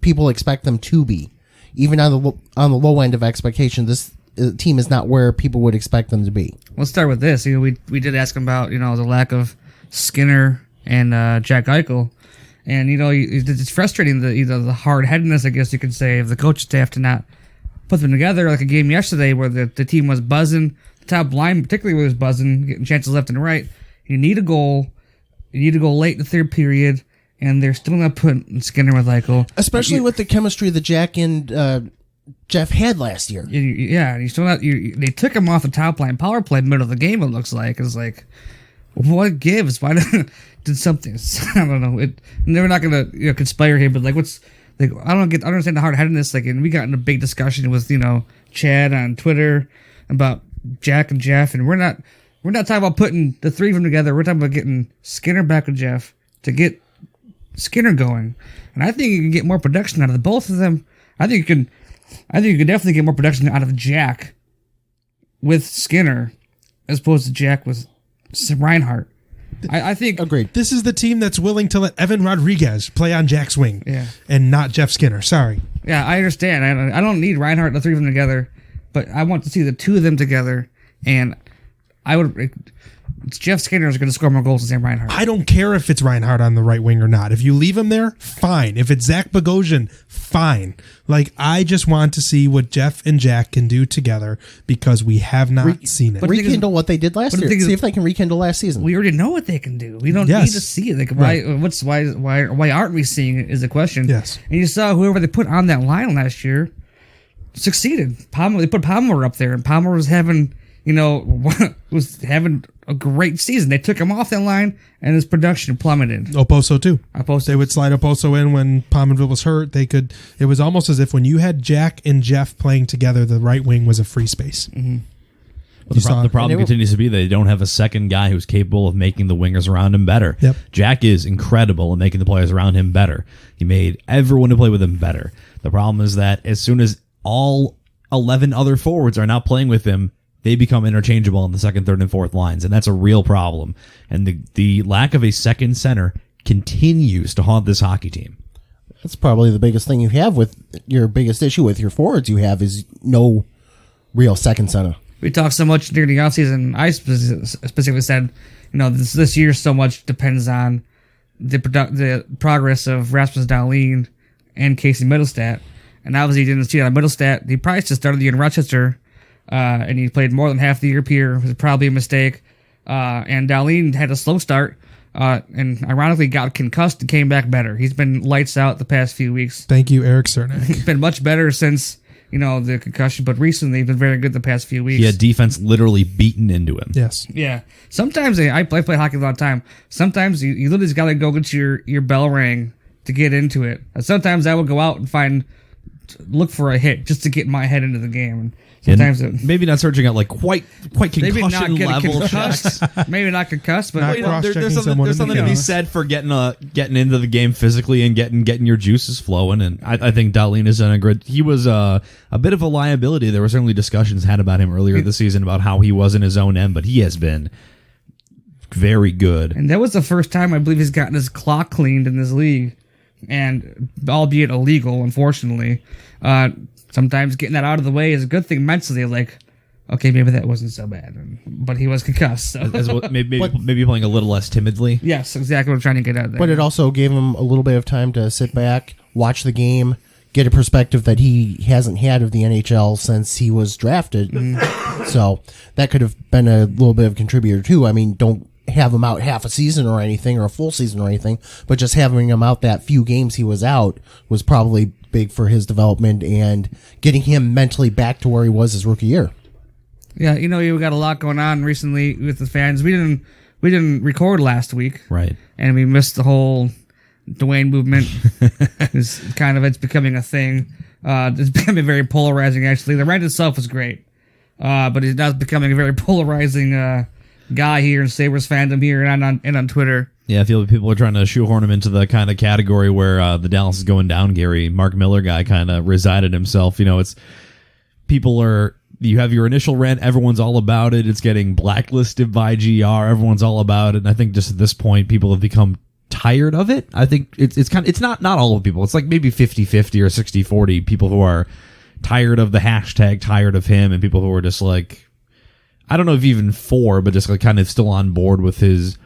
[SPEAKER 2] people expect them to be. Even on the low end of expectation, this team is not where people would expect them to be.
[SPEAKER 1] Let's start with this. We did ask him about the lack of Skinner and Jack Eichel, and it's frustrating the hard-headedness, I guess you could say, of the coaching staff to not put them together, like a game yesterday where the team was buzzing. The top line particularly was buzzing, getting chances left and right. You need a goal. You need to go late in the third period, and they're still not putting Skinner with Eichel.
[SPEAKER 2] Especially with the chemistry that Jack and Jeff had last year.
[SPEAKER 1] Yeah, you still not. They took him off the top line power play middle of the game. It looks like it's like, what gives? Why did something? I don't know. They're not gonna conspire here, but what's like? I don't understand the hard headedness. And we got in a big discussion with Chad on Twitter about Jack and Jeff, and we're not talking about putting the three of them together. We're talking about getting Skinner back with Jeff to get Skinner going, and I think you can get more production out of the both of them. I think you can definitely get more production out of Jack with Skinner as opposed to Jack with Reinhart. I think
[SPEAKER 2] agreed.
[SPEAKER 4] This is the team that's willing to let Evan Rodriguez play on Jack's wing, and not Jeff Skinner. Sorry.
[SPEAKER 1] Yeah, I understand. I don't need Reinhart and the three of them together, but I want to see the two of them together, and Jeff Skinner is going to score more goals than Sam Reinhart.
[SPEAKER 4] I don't care if it's Reinhart on the right wing or not. If you leave him there, fine. If it's Zach Bogosian, fine. I just want to see what Jeff and Jack can do together because we have not seen it.
[SPEAKER 2] Rekindle what they did last year. See if they can rekindle last season.
[SPEAKER 1] We already know what they can do. We don't need to see it. Why aren't we seeing it is the question.
[SPEAKER 4] Yes.
[SPEAKER 1] And you saw whoever they put on that line last year succeeded. They put Palmer up there, and Palmer was having a great season. They took him off that line, and his production plummeted.
[SPEAKER 4] Oposo too. They would slide Oposo in when Pominville was hurt. It was almost as if when you had Jack and Jeff playing together, the right wing was a free space.
[SPEAKER 1] Mm-hmm.
[SPEAKER 3] Well, the problem continues to be they don't have a second guy who's capable of making the wingers around him better.
[SPEAKER 4] Yep.
[SPEAKER 3] Jack is incredible at making the players around him better. He made everyone who played with him better. The problem is that as soon as all 11 other forwards are now playing with him, they become interchangeable on the second, third, and fourth lines, and that's a real problem. And the lack of a second center continues to haunt this hockey team.
[SPEAKER 2] That's probably the biggest thing you have with your biggest issue with your forwards. You have is no real second center.
[SPEAKER 1] We talked so much during the offseason. I specifically said, this year so much depends on the progress of Rasmus Dahlin and Casey Middlestat, and obviously he didn't see it on Middlestat. He probably just started the year in Rochester. And he played more than half the year here. It was probably a mistake. And Dahlin had a slow start, and ironically got concussed and came back better. He's been lights out the past few weeks.
[SPEAKER 4] Thank you, Eric Cernak.
[SPEAKER 1] He's been much better since the concussion, but recently he's been very good the past few weeks.
[SPEAKER 3] He had defense literally beaten into him.
[SPEAKER 4] Yes.
[SPEAKER 1] Yeah. Sometimes I play hockey a lot of time. Sometimes you literally just gotta go get your bell ring to get into it. And sometimes I will go out and look for a hit just to get my head into the game. Sometimes
[SPEAKER 3] maybe not searching out like quite
[SPEAKER 1] maybe not
[SPEAKER 3] concussion
[SPEAKER 1] getting
[SPEAKER 3] level
[SPEAKER 1] concussed.
[SPEAKER 3] checks.
[SPEAKER 1] Maybe not concussed, but
[SPEAKER 4] Not
[SPEAKER 3] You know,
[SPEAKER 4] cross-checking
[SPEAKER 3] there's
[SPEAKER 4] someone
[SPEAKER 3] something
[SPEAKER 4] in the
[SPEAKER 3] to be
[SPEAKER 4] face.
[SPEAKER 3] said for getting into the game physically and getting your juices flowing. And I think Dahlin is in a good. He was a bit of a liability. There were certainly discussions had about him earlier this season about how he was in his own end, but he has been very good.
[SPEAKER 1] and that was the first time I believe he's gotten his clock cleaned in this league, and albeit illegal, unfortunately. Sometimes getting that out of the way is a good thing mentally. Like, okay, maybe that wasn't so bad, but he was concussed. So.
[SPEAKER 3] As well, maybe playing a little less timidly.
[SPEAKER 1] Yes, exactly what I'm trying to get out of there.
[SPEAKER 2] But it also gave him a little bit of time to sit back, watch the game, get a perspective that he hasn't had of the NHL since he was drafted. So that could have been a little bit of a contributor too. I mean, don't have him out half a season or anything, or a full season or anything, but just having him out that few games he was out was probably big for his development and getting him mentally back to where he was his rookie year.
[SPEAKER 1] Yeah, you know, we got a lot going on recently with the fans. We didn't record last week,
[SPEAKER 3] Right.
[SPEAKER 1] and we missed the whole Dwayne movement. It's becoming a thing. It's becoming very polarizing. Actually, the rant itself was great, but he's now becoming a very polarizing guy here in Sabres fandom here and on Twitter.
[SPEAKER 3] Yeah, I feel like people are trying to shoehorn him into the kind of category where the Dallas is going down. Gary Mark Miller guy kind of resided himself. You know, it's people are. You have your initial rant. Everyone's all about it. It's getting blacklisted by GR. Everyone's all about it. And I think just at this point, people have become tired of it. I think it's not all of people. It's like maybe 50-50 or 60-40 people who are tired of the hashtag, tired of him, and people who are just like, I don't know if even for, but just like kind of still on board with his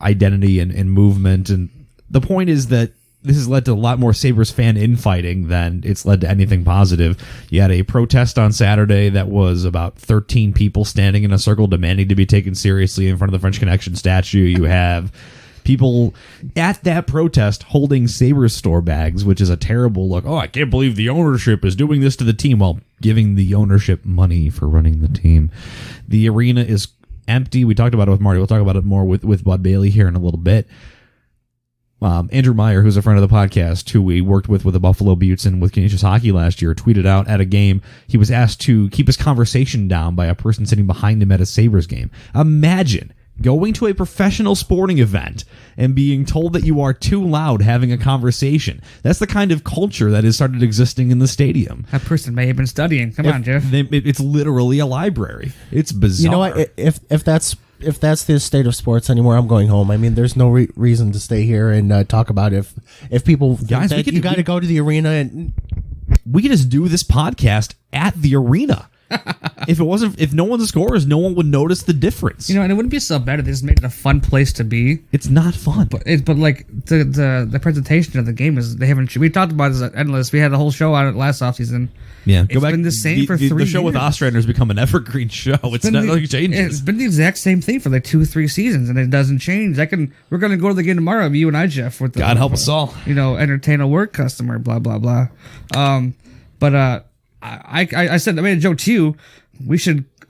[SPEAKER 3] identity and movement. And the point is that this has led to a lot more Sabres fan infighting than it's led to anything positive. You had a protest on Saturday that was about 13 people standing in a circle demanding to be taken seriously in front of the French Connection statue. You have people at that protest holding Sabres store bags, which is a terrible look. Oh, I can't believe the ownership is doing this to the team while giving the ownership money for running the team. The arena is empty. We talked about it with Marty. We'll talk about it more with Bud Bailey here in a little bit. Andrew Meyer, who's a friend of the podcast, who we worked with the Buffalo Buttes and with Canisius Hockey last year, tweeted out at a game he was asked to keep his conversation down by a person sitting behind him at a Sabres game. Imagine going to a professional sporting event and being told that you are too loud having a conversation. That's the kind of culture that has started existing in the stadium.
[SPEAKER 1] That person may have been studying. Come on, Jeff.
[SPEAKER 3] It's literally a library. It's bizarre.
[SPEAKER 2] You know what? If that's the state of sports anymore, I'm going home. I mean, there's no reason to stay here and talk about if people
[SPEAKER 3] Guys,
[SPEAKER 2] think that you got to go to the arena and
[SPEAKER 3] We could just do this podcast at the arena. If no one scores, no one would notice the difference.
[SPEAKER 1] You know, and it wouldn't be so bad if they just made it a fun place to be.
[SPEAKER 3] It's not fun.
[SPEAKER 1] But like the presentation of the game is they haven't. We talked about this at Endless. We had a whole show on it last offseason.
[SPEAKER 3] Yeah,
[SPEAKER 1] It's been the same for 3 years.
[SPEAKER 3] The show with Ostrander's become an evergreen show. It's nothing changes.
[SPEAKER 1] It's been the exact same thing for like 2-3 seasons, and it doesn't change. We're gonna go to the game tomorrow. You and I, Jeff. With
[SPEAKER 3] God help us all.
[SPEAKER 1] You know, entertain a work customer. Blah blah blah. I said, I made a joke to you.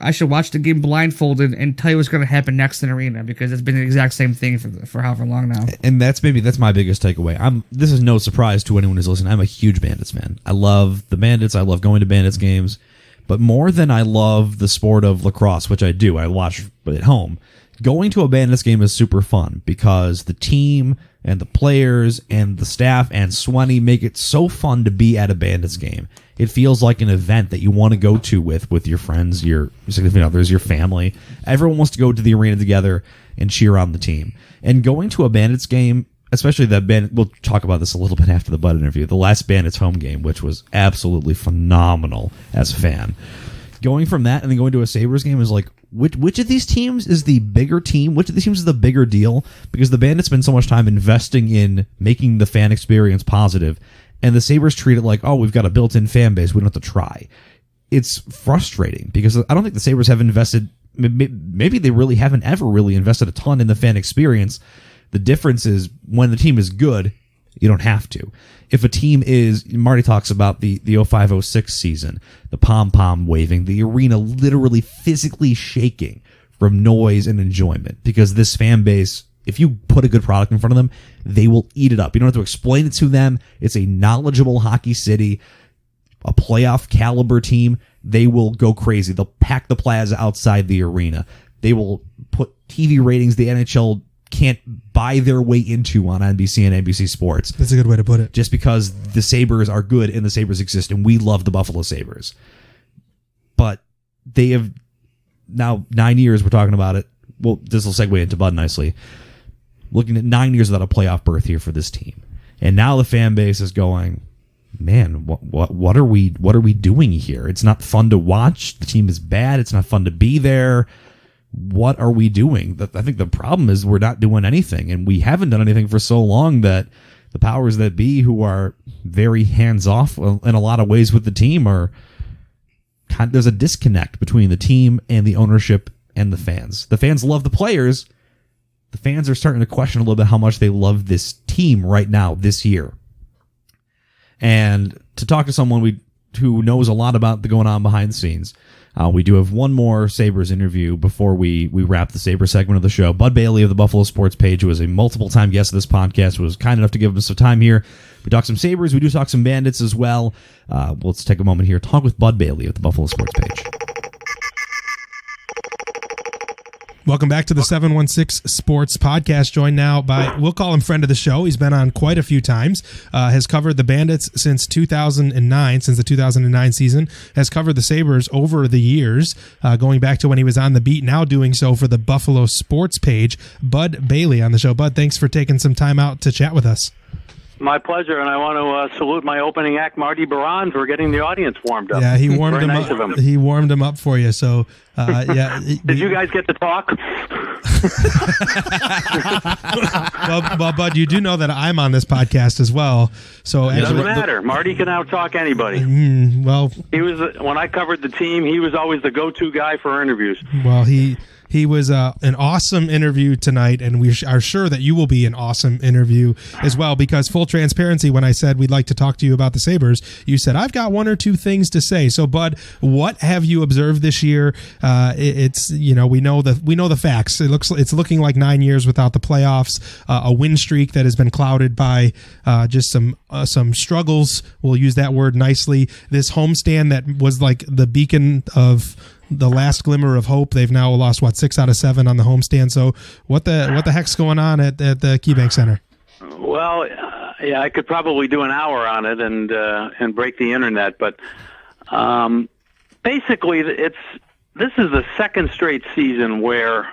[SPEAKER 1] I should watch the game blindfolded and tell you what's going to happen next in arena, because it's been the exact same thing for however long now.
[SPEAKER 3] And that's my biggest takeaway. This is no surprise to anyone who's listening. I'm a huge Bandits fan. I love the Bandits. I love going to Bandits games, but more than I love the sport of lacrosse, which I do, I watch at home. Going to a Bandits game is super fun because the team and the players and the staff and Swanee make it so fun to be at a Bandits game. It feels like an event that you want to go to with your friends, your significant others, your family. Everyone wants to go to the arena together and cheer on the team. And going to a Bandits game, especially we'll talk about this a little bit after the Bud interview, the last Bandits home game, which was absolutely phenomenal as a fan. Going from that and then going to a Sabres game is like, which of these teams is the bigger team? Which of these teams is the bigger deal? Because the Bandits spend so much time investing in making the fan experience positive, and the Sabres treat it like, oh, we've got a built-in fan base, we don't have to try. It's frustrating because I don't think the Sabres have invested, maybe they really haven't ever really invested a ton in the fan experience. The difference is when the team is good, you don't have to. If a team is, Marty talks about the 05-06 season, the pom-pom waving, the arena literally physically shaking from noise and enjoyment, because this fan base, if you put a good product in front of them, they will eat it up. You don't have to explain it to them. It's a knowledgeable hockey city, a playoff caliber team. They will go crazy. They'll pack the plaza outside the arena. They will put TV ratings the NHL can't buy their way into on NBC and NBC Sports.
[SPEAKER 4] That's a good way to put it.
[SPEAKER 3] Just because the Sabres are good and the Sabres exist, and we love the Buffalo Sabres. But they have now 9 years, we're talking about it. Well, this will segue into Bud nicely. Looking at 9 years without a playoff berth here for this team. And now the fan base is going, man, what are we doing here? It's not fun to watch. The team is bad. It's not fun to be there. What are we doing? I think the problem is we're not doing anything, and we haven't done anything for so long that the powers that be, who are very hands-off in a lot of ways with the team, there's a disconnect between the team and the ownership and the fans. The fans love the players. The fans are starting to question a little bit how much they love this team right now, this year. And to talk to someone who knows a lot about the going on behind the scenes, we do have one more Sabres interview before we wrap the Sabres segment of the show. Bud Bailey of the Buffalo Sports Page, who was a multiple-time guest of this podcast, was kind enough to give us some time here. We talk some Sabres. We do talk some Bandits as well. Let's take a moment here to talk with Bud Bailey of the Buffalo Sports Page.
[SPEAKER 4] Welcome back to the 716 Sports Podcast, joined now by, we'll call him friend of the show. He's been on quite a few times, has covered the Bandits since 2009, since the 2009 season, has covered the Sabres over the years, going back to when he was on the beat, now doing so for the Buffalo Sports Page. Bud Bailey on the show. Bud, thanks for taking some time out to chat with us.
[SPEAKER 6] My pleasure, and I want to salute my opening act, Marty Biron, for getting the audience warmed up.
[SPEAKER 4] Yeah, he warmed
[SPEAKER 6] Very
[SPEAKER 4] him
[SPEAKER 6] nice
[SPEAKER 4] up.
[SPEAKER 6] Of him.
[SPEAKER 4] He warmed him up for you. So, yeah.
[SPEAKER 6] Did you guys get to talk?
[SPEAKER 4] well, Bud, you do know that I'm on this podcast as well. So
[SPEAKER 6] it doesn't matter. Marty can out-talk anybody.
[SPEAKER 4] Well,
[SPEAKER 6] he was when I covered the team. He was always the go-to guy for interviews.
[SPEAKER 4] Well, he was an awesome interview tonight, and we are sure that you will be an awesome interview as well, because full transparency, when I said we'd like to talk to you about the Sabres, you said, I've got one or two things to say. So, Bud, what have you observed this year? We know the facts. It's looking like 9 years without the playoffs, a win streak that has been clouded by just some struggles. We'll use that word nicely. This homestand that was like the beacon of the last glimmer of hope. They've now lost 6 out of 7 on the homestand. So what the heck's going on at the KeyBank Center?
[SPEAKER 6] Well, yeah, I could probably do an hour on it and break the internet, but basically this is the second straight season where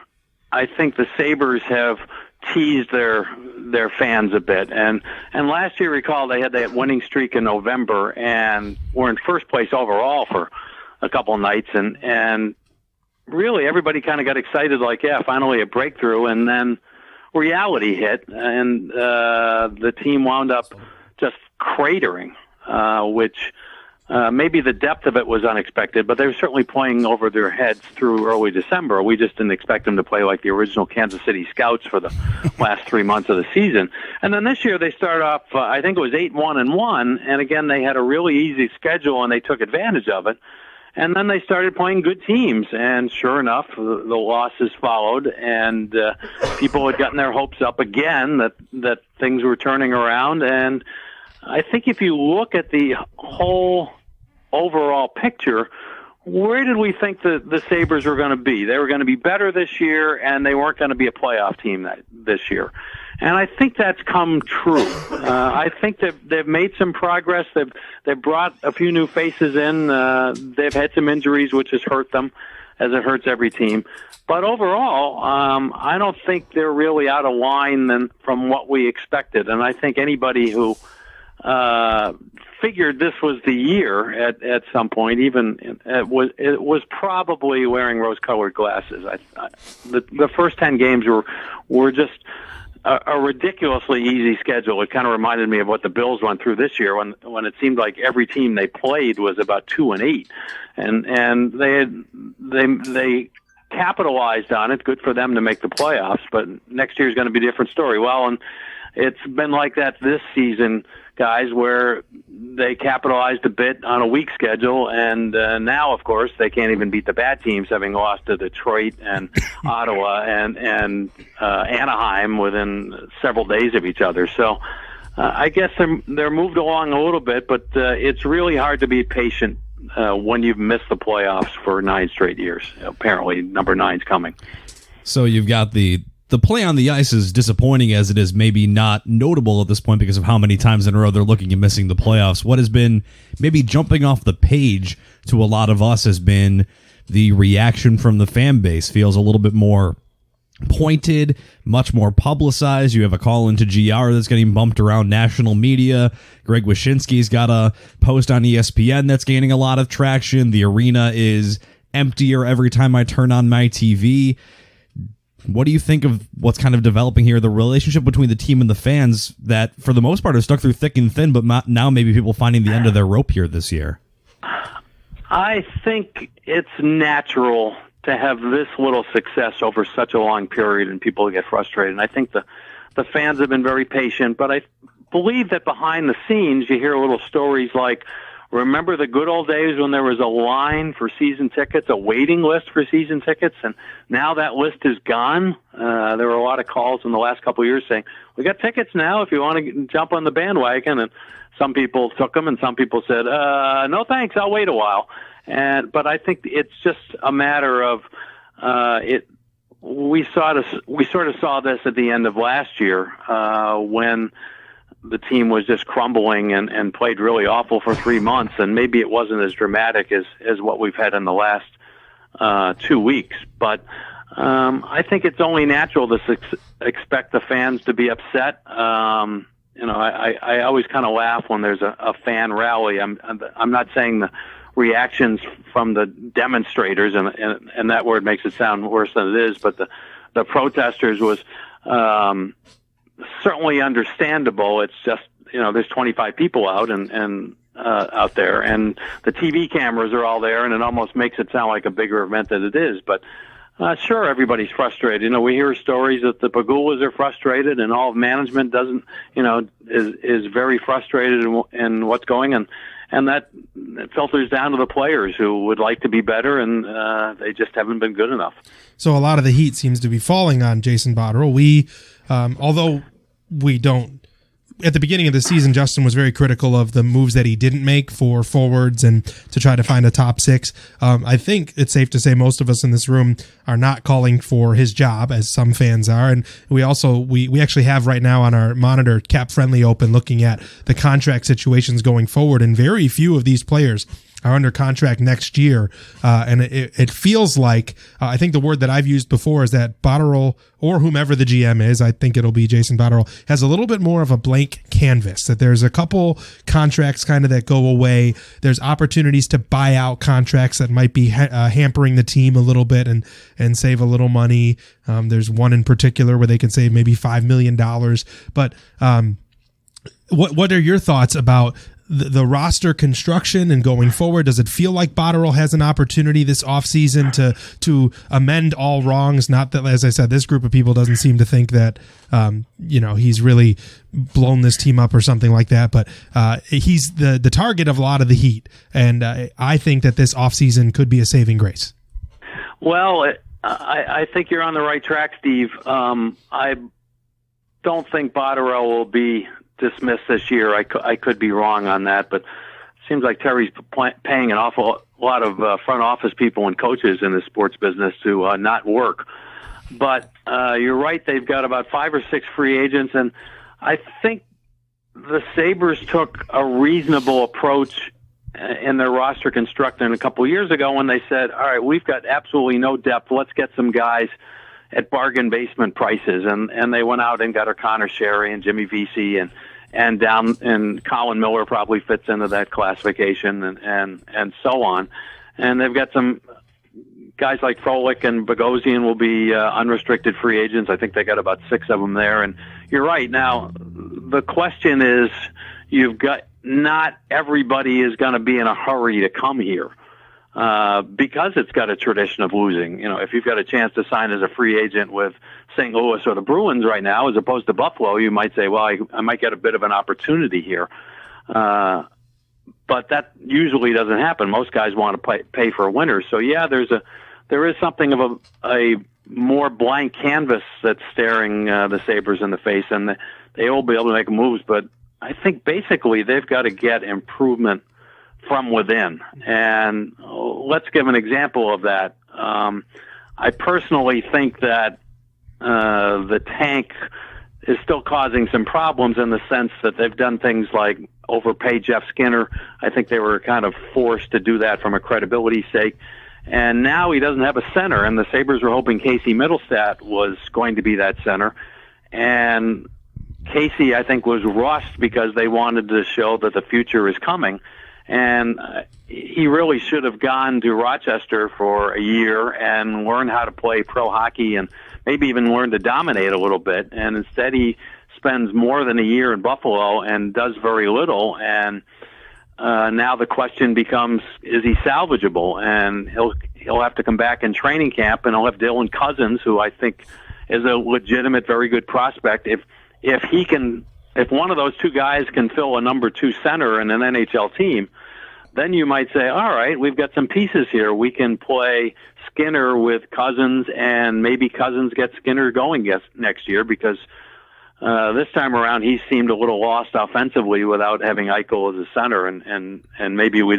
[SPEAKER 6] I think the Sabres have teased their fans a bit, and last year, recall, they had that winning streak in November and were in first place overall for a couple of nights, and really everybody kind of got excited, like, yeah, finally a breakthrough, and then reality hit, and the team wound up just cratering, which maybe the depth of it was unexpected, but they were certainly playing over their heads through early December. We just didn't expect them to play like the original Kansas City Scouts for the last 3 months of the season. And then this year they started off, I think it was 8-1-1, and again they had a really easy schedule and they took advantage of it. And then they started playing good teams, and sure enough, the losses followed, and people had gotten their hopes up again that things were turning around. And I think if you look at the whole overall picture, where did we think the Sabres were going to be? They were going to be better this year, and they weren't going to be a playoff team this year. And I think that's come true. I think they've made some progress. They've brought a few new faces in. They've had some injuries, which has hurt them, as it hurts every team. But overall, I don't think they're really out of line from what we expected. And I think anybody who figured this was the year at some point, even it was probably wearing rose-colored glasses. The first 10 games were just a ridiculously easy schedule. It kind of reminded me of what the Bills went through this year when it seemed like every team they played was about 2-8, and they capitalized on it. Good for them to make the playoffs, but next year is going to be a different story. Well, and it's been like that this season, guys, where they capitalized a bit on a weak schedule, and now, of course, they can't even beat the bad teams, having lost to Detroit and Ottawa and Anaheim within several days of each other. So I guess they're moved along a little bit, but it's really hard to be patient when you've missed the playoffs for 9 straight years. Apparently, number 9's coming.
[SPEAKER 3] So you've got the play on the ice, is disappointing as it is, maybe not notable at this point because of how many times in a row they're looking at missing the playoffs. What has been maybe jumping off the page to a lot of us has been the reaction from the fan base. Feels a little bit more pointed, much more publicized. You have a call into GR that's getting bumped around national media. Greg Wyshynski's got a post on ESPN that's gaining a lot of traction. The arena is emptier every time I turn on my TV. What do you think of what's kind of developing here, the relationship between the team and the fans that, for the most part, are stuck through thick and thin, but now maybe people finding the end of their rope here this year?
[SPEAKER 6] I think it's natural to have this little success over such a long period and people get frustrated. And I think the fans have been very patient, but I believe that behind the scenes you hear little stories like, remember the good old days when there was a line for season tickets, a waiting list for season tickets, and now that list is gone? There were a lot of calls in the last couple of years saying, we got tickets now if you want to jump on the bandwagon. And some people took them and some people said, no thanks, I'll wait a while. But I think it's just a matter of we sort of saw this at the end of last year when the team was just crumbling and played really awful for 3 months, and maybe it wasn't as dramatic as what we've had in the last 2 weeks. But I think it's only natural to expect the fans to be upset. I always kind of laugh when there's a fan rally. I'm not saying the reactions from the demonstrators, and that word makes it sound worse than it is, but the protesters was certainly understandable. It's just, there's 25 people out and out there, and the TV cameras are all there, and it almost makes it sound like a bigger event than it is. But sure, everybody's frustrated. We hear stories that the Pagulas are frustrated, and all of management is very frustrated in what's going on. And that filters down to the players who would like to be better, and they just haven't been good enough.
[SPEAKER 4] So a lot of the heat seems to be falling on Jason Botterill. We, although we don't, at the beginning of the season, Justin was very critical of the moves that he didn't make for forwards and to try to find a top 6. I think it's safe to say most of us in this room are not calling for his job, as some fans are. And we also, we actually have right now on our monitor Cap Friendly open, looking at the contract situations going forward. And very few of these players are under contract next year. And it feels like, I think the word that I've used before is that Botterill, or whomever the GM is, I think it'll be Jason Botterill, has a little bit more of a blank canvas, that there's a couple contracts kind of that go away. There's opportunities to buy out contracts that might be hampering the team a little bit and save a little money. There's one in particular where they can save maybe $5 million. But what are your thoughts about the roster construction and going forward? Does it feel like Botterill has an opportunity this offseason to amend all wrongs? Not that, as I said, this group of people doesn't seem to think that he's really blown this team up or something like that, but he's the target of a lot of the heat, and I think that this offseason could be a saving grace.
[SPEAKER 6] Well, I think you're on the right track, Steve. I don't think Botterill will be dismissed this year. I could be wrong on that, but it seems like Terry's paying an awful lot of front office people and coaches in the sports business to not work. But you're right, they've got about 5 or 6 free agents, and I think the Sabres took a reasonable approach in their roster construction a couple of years ago when they said, all right, we've got absolutely no depth. Let's get some guys at bargain basement prices. And they went out and got Connor Sherry and Jimmy Vesey and Colin Miller probably fits into that classification and so on. And they've got some guys like Frolic and Bogosian will be unrestricted free agents. I think they got about 6 of them there. And you're right. Now, the question is, not everybody is going to be in a hurry to come here because it's got a tradition of losing. If you've got a chance to sign as a free agent with St. Louis or the Bruins right now, as opposed to Buffalo, you might say, well, I might get a bit of an opportunity here. But that usually doesn't happen. Most guys want to pay for a winner. So yeah, there is something of a more blank canvas that's staring the Sabres in the face, and they will be able to make moves. But I think basically they've got to get improvement from within. And let's give an example of that. I personally think that the tank is still causing some problems in the sense that they've done things like overpay Jeff Skinner. I think they were kind of forced to do that from a credibility sake. And now he doesn't have a center, and the Sabres were hoping Casey Middlestat was going to be that center. And Casey, I think, was rushed because they wanted to show that the future is coming. And he really should have gone to Rochester for a year and learned how to play pro hockey and maybe even learn to dominate a little bit. And instead he spends more than a year in Buffalo and does very little. And now the question becomes, is he salvageable? And he'll have to come back in training camp, and he'll have Dylan Cousins, who I think is a legitimate, very good prospect. If one of those two guys can fill a number 2 center in an NHL team, then you might say, all right, we've got some pieces here. We can play Skinner with Cousins, and maybe Cousins gets Skinner going next year, because this time around he seemed a little lost offensively without having Eichel as a center, and maybe we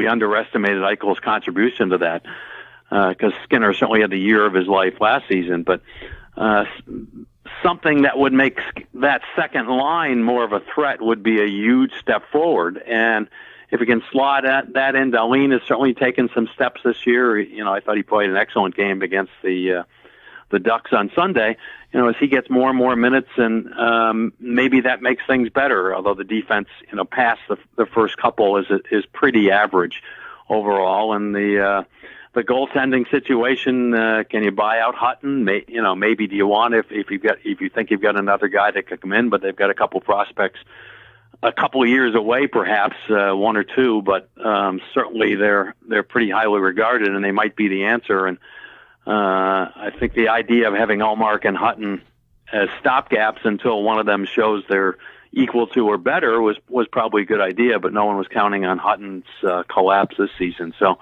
[SPEAKER 6] underestimated Eichel's contribution to that, because Skinner certainly had the year of his life last season. But something that would make that second line more of a threat would be a huge step forward. And if we can slot that in, Dahlin has certainly taken some steps this year. I thought he played an excellent game against the Ducks on Sunday. As he gets more and more minutes, and maybe that makes things better. Although the defense, past the first couple is pretty average overall. And the goaltending situation, can you buy out Hutton? Maybe do you want, if you think you've got another guy that could come in, but they've got a couple prospects a couple of years away, perhaps 1 or 2, but certainly they're pretty highly regarded, and they might be the answer. And I think the idea of having Allmark and Hutton as stopgaps until one of them shows they're equal to or better was probably a good idea, but no one was counting on Hutton's collapse this season. So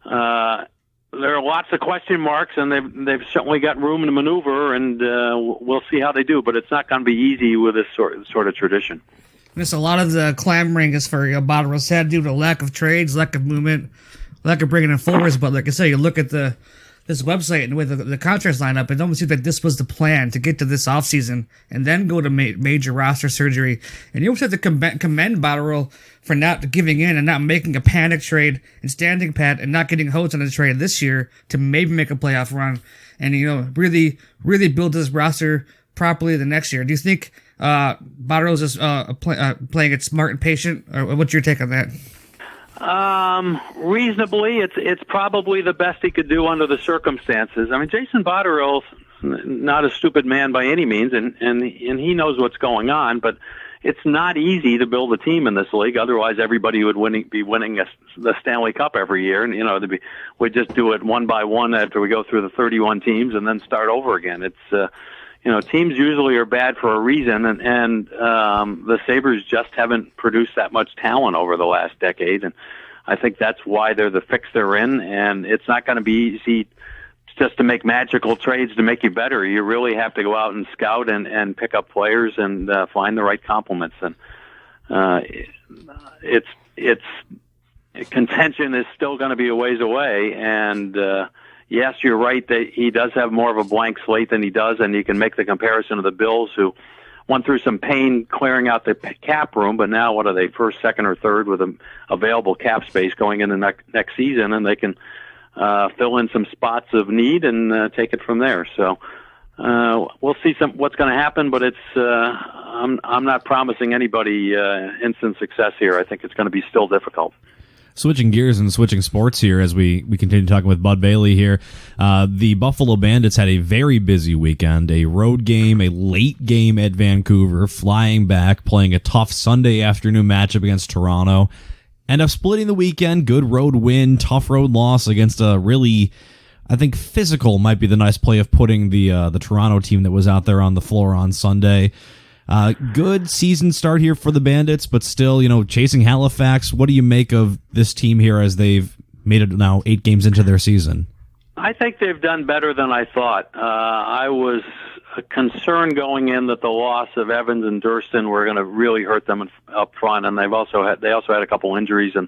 [SPEAKER 6] there are lots of question marks, and they've certainly got room to maneuver, and we'll see how they do. But it's not going to be easy with this sort of tradition.
[SPEAKER 1] A lot of the clamoring is for Botterill's head due to lack of trades, lack of movement, lack of bringing in forwards. But like I said, you look at this website and with the contracts lineup, it almost seems like this was the plan to get to this offseason and then go to major roster surgery. And you always have to commend Botterill for not giving in and not making a panic trade and standing pat and not getting hosed on a trade this year to maybe make a playoff run and, really, really build this roster properly the next year. Do you think Botterill's just playing it smart and patient? Or what's your take on that?
[SPEAKER 6] Reasonably, it's probably the best he could do under the circumstances. I mean, Jason Botterill's not a stupid man by any means, and he knows what's going on, but it's not easy to build a team in this league. Otherwise, everybody would be winning the Stanley Cup every year, and we'd just do it one by one after we go through the 31 teams and then start over again. It's teams usually are bad for a reason, and the Sabres just haven't produced that much talent over the last decade, and I think that's why they're the fix they're in, and it's not going to be easy just to make magical trades to make you better. You really have to go out and scout and pick up players and find the right complements, and it's contention is still going to be a ways away, and yes, you're right that he does have more of a blank slate than he does, and you can make the comparison of the Bills, who went through some pain clearing out the cap room, but now what are they, first, second, or third with available cap space going into next season, and they can fill in some spots of need and take it from there. So we'll see what's going to happen, but it's I'm not promising anybody instant success here. I think it's going to be still difficult.
[SPEAKER 3] Switching gears and switching sports here as we continue talking with Bud Bailey here. The Buffalo Bandits had a very busy weekend, a road game, a late game at Vancouver, flying back, playing a tough Sunday afternoon matchup against Toronto. End up splitting the weekend, good road win, tough road loss against a really, I think, physical might be the nice play of putting the Toronto team that was out there on the floor on Sunday. Good season start here for the Bandits, but still, chasing Halifax. What do you make of this team here as they've made it now 8 games into their season?
[SPEAKER 6] I think they've done better than I thought. I was a concern going in that the loss of Evans and Durston were going to really hurt them up front, and they also had a couple injuries and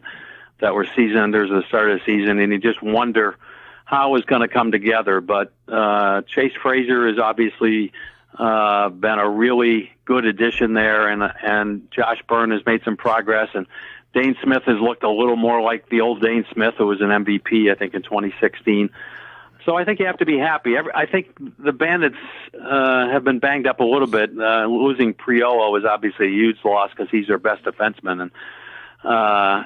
[SPEAKER 6] that were season enders at the start of the season, and you just wonder how it was going to come together. But Chase Frazier has obviously been a really good addition there, and Josh Byrne has made some progress, and Dane Smith has looked a little more like the old Dane Smith who was an MVP, I think, in 2016. So I think you have to be happy. I think the Bandits have been banged up a little bit. Losing Priolo was obviously a huge loss because he's their best defenseman. And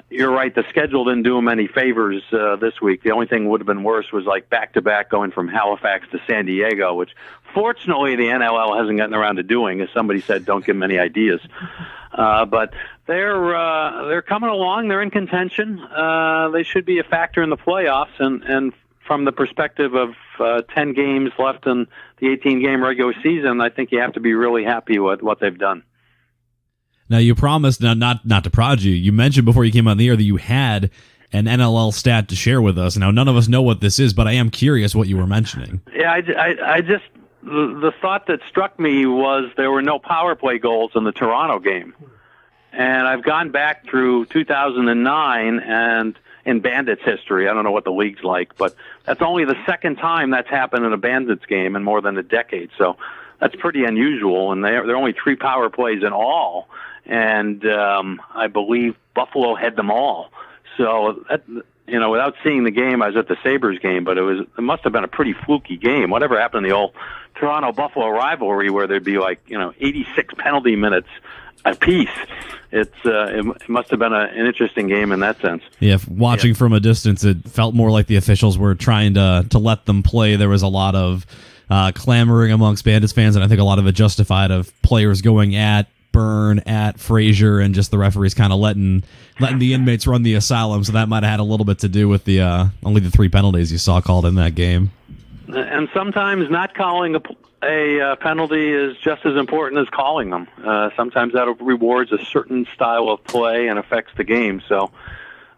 [SPEAKER 6] you're right, the schedule didn't do them any favors this week. The only thing that would have been worse was like back-to-back going from Halifax to San Diego, which fortunately the NLL hasn't gotten around to doing. As somebody said, don't give them any ideas. But they're coming along. They're in contention. They should be a factor in the playoffs. And from the perspective of 10 games left in the 18-game regular season, I think you have to be really happy with what they've done.
[SPEAKER 3] Now, you promised, not to prod you, you mentioned before you came on the air that you had an NLL stat to share with us. Now, none of us know what this is, but I am curious what you were mentioning.
[SPEAKER 6] Yeah, I just, the thought that struck me was there were no power play goals in the Toronto game. And I've gone back through 2009 and in Bandits history. I don't know what the league's like, but that's only the second time that's happened in a Bandits game in more than a decade. So that's pretty unusual, and there are only 3 power plays in all. And I believe Buffalo had them all. So, without seeing the game, I was at the Sabres game, but it must have been a pretty fluky game. Whatever happened in the old Toronto-Buffalo rivalry where there'd be 86 penalty minutes apiece. It must have been an interesting game in that sense.
[SPEAKER 3] Yeah, watching from a distance, it felt more like the officials were trying to let them play. There was a lot of clamoring amongst Bandits fans, and I think a lot of it justified of players going at Byrne, at Frazier, and just the referees kind of letting the inmates run the asylum. So that might have had a little bit to do with the only the 3 penalties you saw called in that game.
[SPEAKER 6] And sometimes not calling a penalty is just as important as calling them. Sometimes that rewards a certain style of play and affects the game. So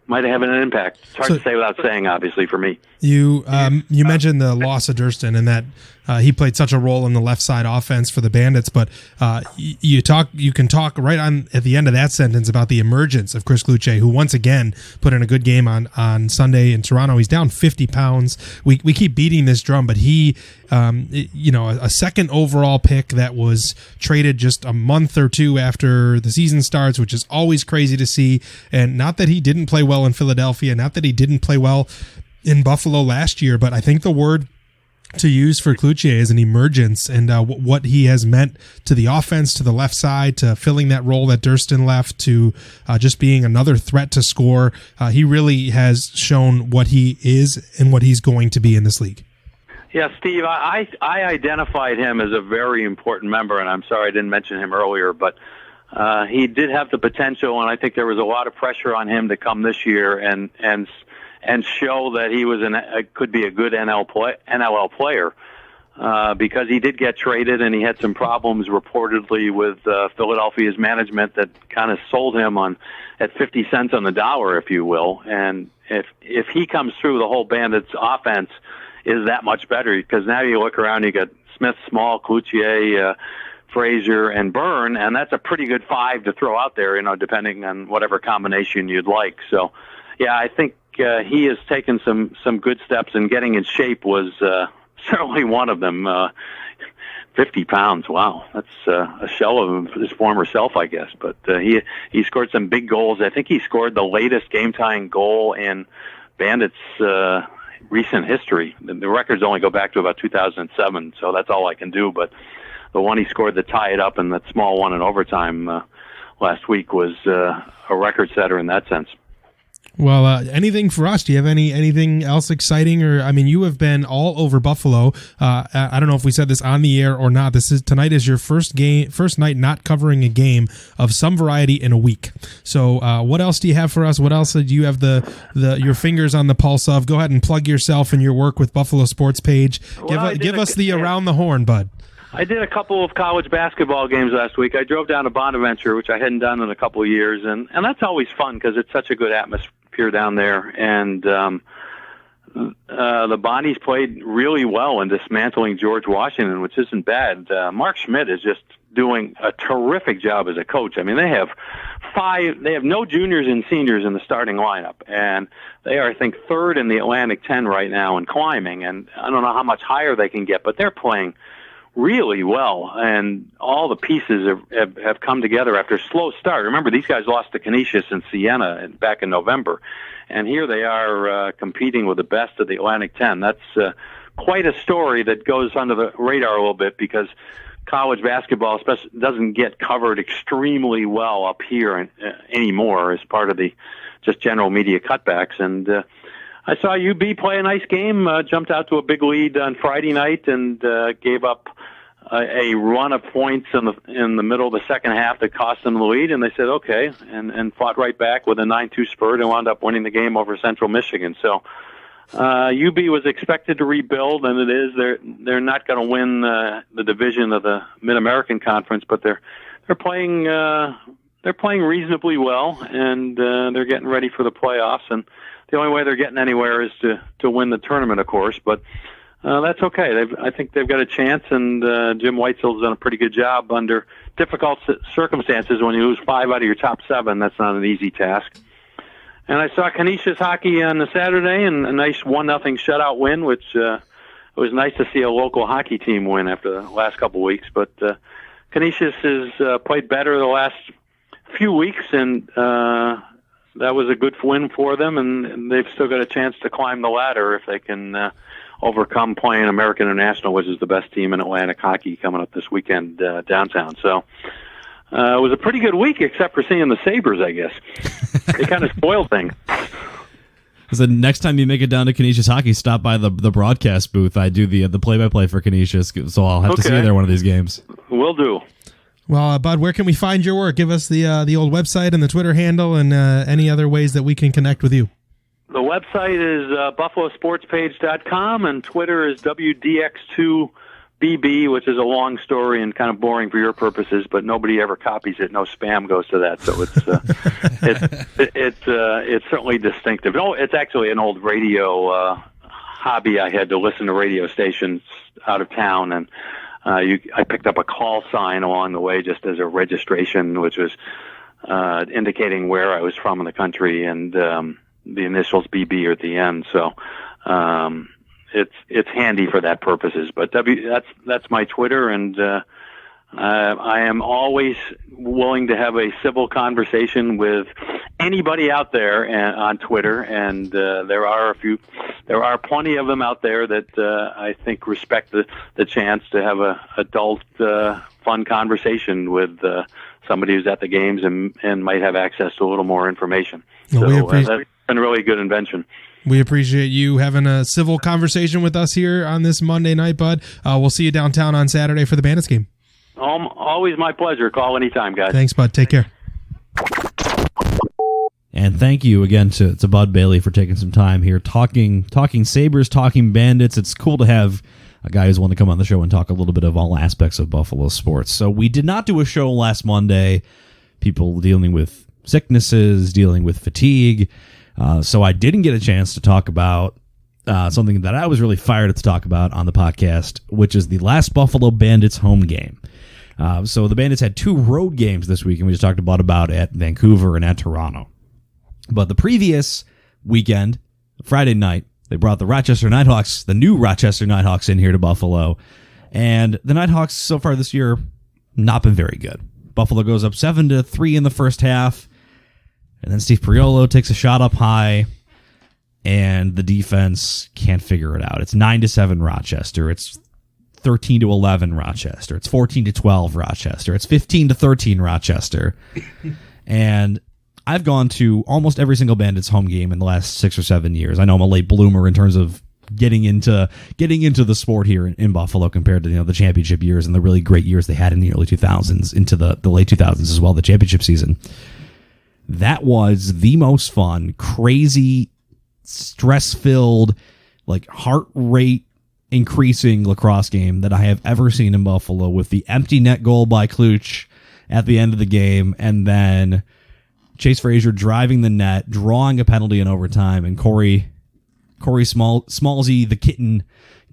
[SPEAKER 6] might have an impact. It's hard to say without saying, obviously, for me.
[SPEAKER 4] You mentioned the loss of Durston and that he played such a role in the left side offense for the Bandits, but you can talk right on at the end of that sentence about the emergence of Chris Cloutier, who once again put in a good game on Sunday in Toronto. He's down 50 pounds. We keep beating this drum, but he, a second overall pick that was traded just a month or two after the season starts, which is always crazy to see. And not that he didn't play well in Philadelphia, not that he didn't play well in Buffalo last year, but I think the word to use for Cloutier is an emergence, and what he has meant to the offense, to the left side, to filling that role that Durston left, to just being another threat to score. He really has shown what he is and what he's going to be in this league.
[SPEAKER 6] Yeah, Steve, I identified him as a very important member, and I'm sorry I didn't mention him earlier, but he did have the potential, and I think there was a lot of pressure on him to come this year and show that he was could be a good NLL player because he did get traded and he had some problems reportedly with Philadelphia's management that kind of sold him at 50 cents on the dollar, if you will. And if he comes through, the whole Bandits offense is that much better because now you look around, you got Smith, Small, Cloutier, Frazier, and Byrne, and that's a pretty good 5 to throw out there, depending on whatever combination you'd like. So, yeah, I think he has taken some good steps, and getting in shape was certainly one of them. 50 pounds, wow, that's a shell of his former self, I guess. But he scored some big goals. I think he scored the latest game-tying goal in Bandits' recent history. The records only go back to about 2007, so that's all I can do. But the one he scored to tie it up and that small one in overtime last week was a record setter in that sense.
[SPEAKER 4] Well, anything for us? Do you have anything else exciting? Or you have been all over Buffalo. I don't know if we said this on the air or not. Tonight is your first night not covering a game of some variety in a week. So, what else do you have for us? What else do you have your fingers on the pulse of? Go ahead and plug yourself and your work with Buffalo Sports Page.
[SPEAKER 6] Well,
[SPEAKER 4] give us the around the horn, bud.
[SPEAKER 6] I did a couple of college basketball games last week. I drove down to Bonaventure, which I hadn't done in a couple of years, and that's always fun because it's such a good atmosphere down there. And the Bonnies played really well in dismantling George Washington, which isn't bad. Mark Schmidt is just doing a terrific job as a coach. I mean, they have no juniors and seniors in the starting lineup, and they are, I think, third in the Atlantic 10 right now and climbing, and I don't know how much higher they can get, but they're playing really well, and all the pieces have come together after a slow start. Remember, these guys lost to Canisius and Siena back in November, and here they are competing with the best of the Atlantic 10. That's quite a story that goes under the radar a little bit because college basketball especially doesn't get covered extremely well up here anymore as part of the just general media cutbacks. And I saw UB play a nice game, jumped out to a big lead on Friday night and gave up a run of points in the middle of the second half that cost them the lead, and they said okay, and fought right back with a 9-2 spurt and wound up winning the game over Central Michigan. So UB was expected to rebuild, and it is. They're not going to win the division of the Mid-American Conference, but they're playing reasonably well, and they're getting ready for the playoffs. And the only way they're getting anywhere is to win the tournament, of course, but. That's okay. I think they've got a chance, and Jim Whitesell's done a pretty good job under difficult circumstances. When you lose 5 out of your top 7, that's not an easy task. And I saw Canisius hockey on the Saturday, and a nice 1-0 shutout win, which it was nice to see a local hockey team win after the last couple of weeks. But Canisius has played better the last few weeks, and that was a good win for them, and they've still got a chance to climb the ladder if they can overcome playing American International, which is the best team in Atlantic hockey coming up this weekend downtown. So it was a pretty good week, except for seeing the Sabres, I guess. They kind of spoiled things.
[SPEAKER 3] So next time you make it down to Canisius hockey, stop by the broadcast booth. I do the play-by-play for Canisius, so I'll have to see you there one of these games.
[SPEAKER 6] Will do.
[SPEAKER 4] Well, Bud, where can we find your work? Give us the old website and the Twitter handle and any other ways that we can connect with you.
[SPEAKER 6] The website is buffalosportspage.com, and Twitter is WDX2BB, which is a long story and kind of boring for your purposes, but nobody ever copies it. No spam goes to that, so it's certainly distinctive. No, it's actually an old radio hobby. I had to listen to radio stations out of town, and I picked up a call sign along the way just as a registration, which was indicating where I was from in the country, and the initials BB are at the end, so it's handy for that purposes. But that's my Twitter, and I am always willing to have a civil conversation with anybody out there on Twitter, and there are plenty of them out there that I think respect the chance to have a adult fun conversation with somebody who's at the games and might have access to a little more information.
[SPEAKER 4] Well,
[SPEAKER 6] so that's been a really good invention.
[SPEAKER 4] We appreciate you having a civil conversation with us here on this Monday night, Bud. We'll see you downtown on Saturday for the Bandits game.
[SPEAKER 6] Always my pleasure. Call anytime, guys.
[SPEAKER 4] Thanks, Bud. Take care.
[SPEAKER 3] And thank you again to Bud Bailey for taking some time here talking Sabres, talking Bandits. It's cool to have a guy who's willing to come on the show and talk a little bit of all aspects of Buffalo sports. So we did not do a show last Monday. People dealing with sicknesses, dealing with fatigue. So I didn't get a chance to talk about something that I was really fired up to talk about on the podcast, which is the last Buffalo Bandits home game. So the Bandits had 2 road games this week, and we just talked about at Vancouver and at Toronto. But the previous weekend, Friday night, they brought the Rochester Nighthawks, the new Rochester Nighthawks, in here to Buffalo. And the Nighthawks so far this year, not been very good. Buffalo goes up 7-3 in the first half. And then Steve Priolo takes a shot up high, and the defense can't figure it out. It's 9-7 Rochester. It's 13-11 Rochester. It's 14-12 Rochester. It's 15-13 Rochester. And I've gone to almost every single Bandits home game in the last 6 or 7 years. I know I'm a late bloomer in terms of getting into the sport here in Buffalo compared to the championship years and the really great years they had in the early 2000s into the late 2000s as well, the championship season. That was the most fun, crazy, stress-filled, like heart rate increasing lacrosse game that I have ever seen in Buffalo, with the empty net goal by Kluch at the end of the game, and then Chase Frazier driving the net, drawing a penalty in overtime, and Corey Corey Smallsy, the kitten,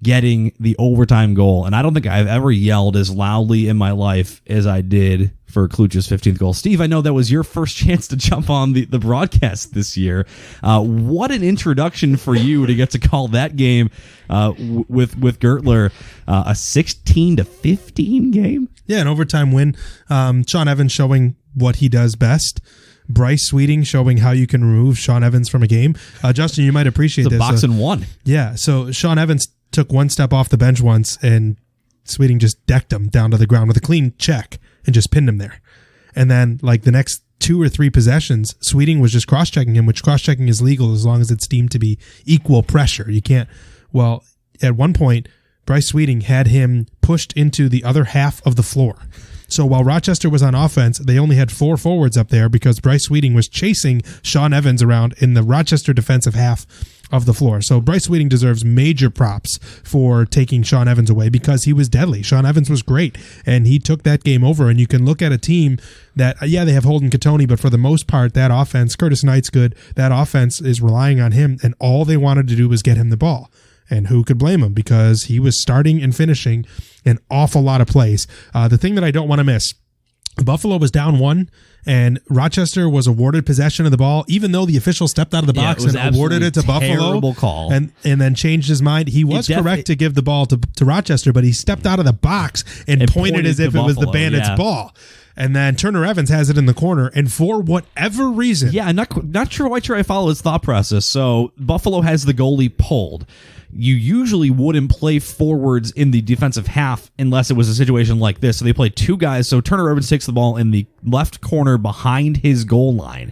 [SPEAKER 3] getting the overtime goal. And I don't think I've ever yelled as loudly in my life as I did for Kluch's 15th goal. Steve, I know that was your first chance to jump on the broadcast this year. What an introduction for you to get to call that game with Gertler, a 16-15 game.
[SPEAKER 4] Yeah, an overtime win. Sean Evans showing what he does best. Bryce Sweeting showing how you can remove Sean Evans from a game. Justin, you might appreciate
[SPEAKER 3] it's a
[SPEAKER 4] this.
[SPEAKER 3] box and one.
[SPEAKER 4] Yeah, so Sean Evans took one step off the bench once, and Sweeting just decked him down to the ground with a clean check and just pinned him there. And then, like, the next 2 or 3 possessions, Sweeting was just cross-checking him, which cross-checking is legal as long as it's deemed to be equal pressure. You can't, well, at one point, Bryce Sweeting had him pushed into the other half of the floor. So while Rochester was on offense, they only had 4 forwards up there because Bryce Sweeting was chasing Sean Evans around in the Rochester defensive half of the floor. So Bryce Sweeting deserves major props for taking Sean Evans away because he was deadly. Sean Evans was great, and he took that game over. And you can look at a team that, yeah, they have Holden Catoni, but for the most part, that offense, Curtis Knight's good, that offense is relying on him, and all they wanted to do was get him the ball. And who could blame him? Because he was starting and finishing an awful lot of plays. The thing that I don't want to miss, Buffalo was down 1, and Rochester was awarded possession of the ball, even though the official stepped out of the box and awarded it to Buffalo.
[SPEAKER 3] Terrible call.
[SPEAKER 4] And then changed his mind. He was correct to give the ball to Rochester, but he stepped out of the box and pointed as if it was the Bandits' ball. And then Turner Evans has it in the corner, and for whatever reason...
[SPEAKER 3] Yeah, I'm not sure why I follow his thought process. So Buffalo has the goalie pulled. You usually wouldn't play forwards in the defensive half unless it was a situation like this. So they play 2 guys. So Turner Evans takes the ball in the left corner behind his goal line.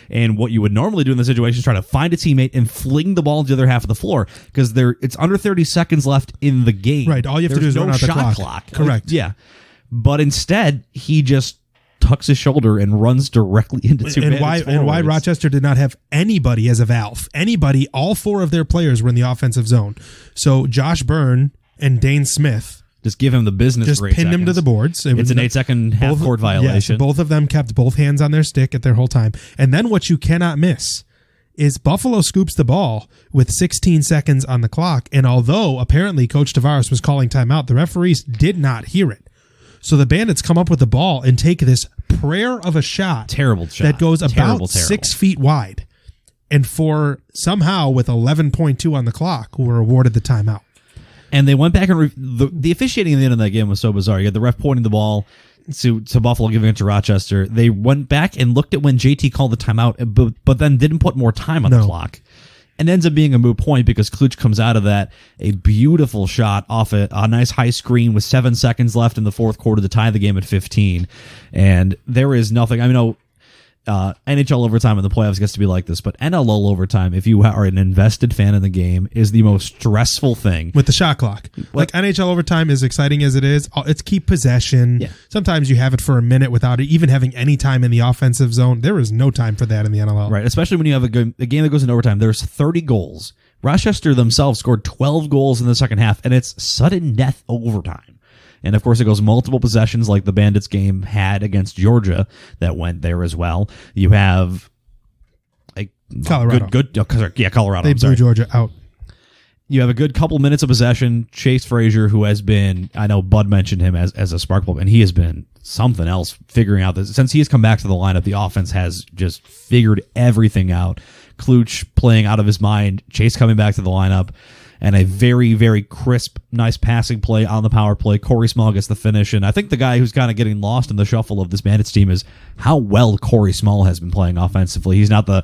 [SPEAKER 3] And what you would normally do in the situation is try to find a teammate and fling the ball to the other half of the floor because it's under 30 seconds left in the game.
[SPEAKER 4] Right. All you have to do is run out the clock. Correct.
[SPEAKER 3] Yeah. But instead, he just tucks his shoulder and runs directly into 2 Bandits
[SPEAKER 4] and why Rochester did not have anybody as a valve. Anybody, all 4 of their players were in the offensive zone. So Josh Byrne and Dane Smith
[SPEAKER 3] just give him the business.
[SPEAKER 4] Just pinned him to the boards.
[SPEAKER 3] It's an 8-second half-court violation.
[SPEAKER 4] Yes, both of them kept both hands on their stick at their whole time. And then what you cannot miss is Buffalo scoops the ball with 16 seconds on the clock. And although apparently Coach Tavares was calling timeout, the referees did not hear it. So the Bandits come up with the ball and take this prayer of a shot.
[SPEAKER 3] Terrible shot.
[SPEAKER 4] That goes about 6 feet wide. And for somehow with 11.2 on the clock, were awarded the timeout.
[SPEAKER 3] And they went back and the officiating at the end of that game was so bizarre. You had the ref pointing the ball to Buffalo, giving it to Rochester. They went back and looked at when JT called the timeout, but then didn't put more time on the clock. And ends up being a moot point because Kluch comes out of that, a beautiful shot off a nice high screen with 7 seconds left in the 4th quarter to tie the game at 15. And there is nothing. I mean, NHL overtime in the playoffs gets to be like this, but NLL overtime, if you are an invested fan in the game, is the most stressful thing.
[SPEAKER 4] With the shot clock. Like NHL overtime, as exciting as it is, it's keep possession. Yeah. Sometimes you have it for a minute without it even having any time in the offensive zone. There is no time for that in the NLL.
[SPEAKER 3] Right, especially when you have a game that goes into overtime. There's 30 goals. Rochester themselves scored 12 goals in the second half, and it's sudden death overtime. And, of course, it goes multiple possessions like the Bandits game had against Georgia that went there as well. You have a
[SPEAKER 4] Colorado.
[SPEAKER 3] Colorado.
[SPEAKER 4] They blew Georgia out.
[SPEAKER 3] You have a good couple minutes of possession. Chase Frazier, who has been, I know Bud mentioned him as a spark plug, and he has been something else figuring out this. Since he has come back to the lineup, the offense has just figured everything out. Kluch playing out of his mind, Chase coming back to the lineup. And a very, very crisp, nice passing play on the power play. Corey Small gets the finish. And I think the guy who's kind of getting lost in the shuffle of this Bandits team is how well Corey Small has been playing offensively. He's not the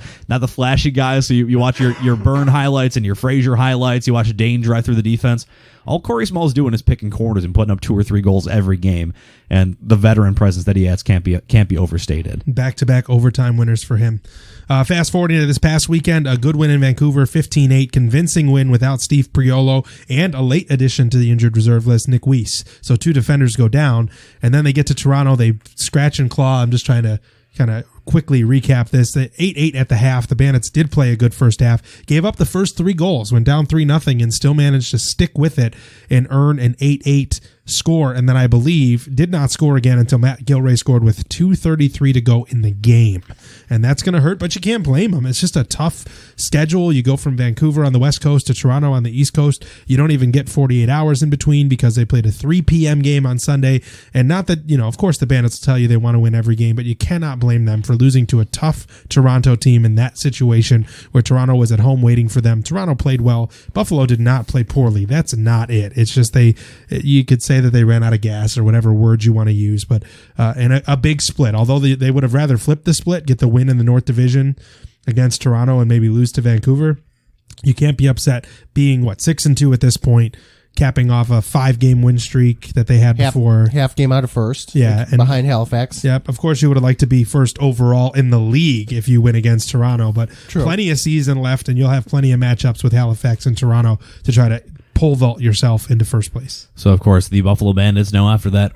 [SPEAKER 3] flashy guy. So you watch your Byrne highlights and your Frazier highlights. You watch Dane drive through the defense. All Corey Small's doing is picking corners and putting up 2 or 3 goals every game. And the veteran presence that he has can't be overstated.
[SPEAKER 4] Back-to-back overtime winners for him. Fast forwarding to this past weekend, a good win in Vancouver, 15-8, convincing win without Steve Priolo, and a late addition to the injured reserve list, Nick Weiss. So 2 defenders go down, and then they get to Toronto. They scratch and claw. I'm just trying to kind of quickly recap this. The 8-8 at the half. The Bandits did play a good first half. Gave up the first 3 goals, went down 3-0, and still managed to stick with it and earn an 8-8 score, and then I believe did not score again until Matt Gilray scored with 2:33 to go in the game. And that's going to hurt, but you can't blame them. It's just a tough schedule. You go from Vancouver on the West Coast to Toronto on the East Coast. You don't even get 48 hours in between because they played a 3 p.m. game on Sunday. And not that, of course the Bandits will tell you they want to win every game, but you cannot blame them for losing to a tough Toronto team in that situation where Toronto was at home waiting for them. Toronto played well. Buffalo did not play poorly. That's not it. It's just you could say that they ran out of gas or whatever words you want to use, but and a big split. Although they would have rather flipped the split, get the win in the North Division against Toronto and maybe lose to Vancouver. You can't be upset being 6-2 at this point, capping off a 5-game win streak that they had before.
[SPEAKER 2] Half game out of first.
[SPEAKER 4] Yeah. And
[SPEAKER 2] behind Halifax.
[SPEAKER 4] Yep. Of course, you would have liked to be first overall in the league if you win against Toronto, but
[SPEAKER 2] True.
[SPEAKER 4] Plenty of season left, and you'll have plenty of matchups with Halifax and Toronto to try to pole vault yourself into first place.
[SPEAKER 3] So, of course, the Buffalo Bandits now after that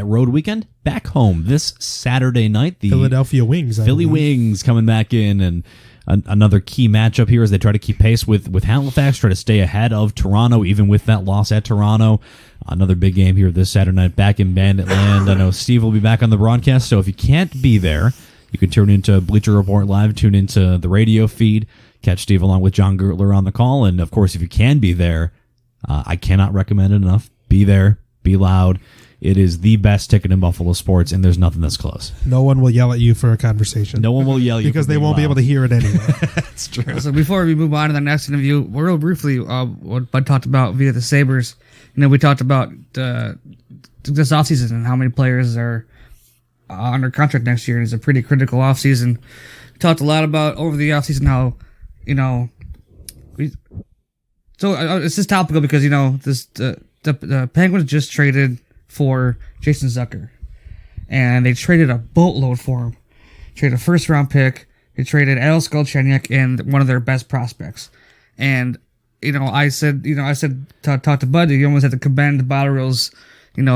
[SPEAKER 3] road weekend, back home this Saturday night. The
[SPEAKER 4] Philadelphia Wings.
[SPEAKER 3] Philly Wings coming back in, and another key matchup here as they try to keep pace with Halifax, try to stay ahead of Toronto, even with that loss at Toronto. Another big game here this Saturday night back in Bandit Land. I know Steve will be back on the broadcast, so if you can't be there, you can tune into Bleacher Report Live, tune into the radio feed, catch Steve along with John Gertler on the call, and, of course, if you can be there, I cannot recommend it enough. Be there. Be loud. It is the best ticket in Buffalo sports, and there's nothing that's close.
[SPEAKER 4] No one will yell at you for a conversation.
[SPEAKER 3] No one will yell at you
[SPEAKER 4] because they won't be able to hear it anyway.
[SPEAKER 3] That's true.
[SPEAKER 1] So before we move on to the next interview, real briefly, what Bud talked about via the Sabres. We talked about this offseason and how many players are under contract next year, and it's a pretty critical offseason. We talked a lot about over the offseason how, So it's just topical because the Penguins just traded for Jason Zucker, and they traded a boatload for him. Traded a first-round pick. They traded Al Skolchenyk and one of their best prospects. And I said talk to Bud. You almost had to commend Botterill's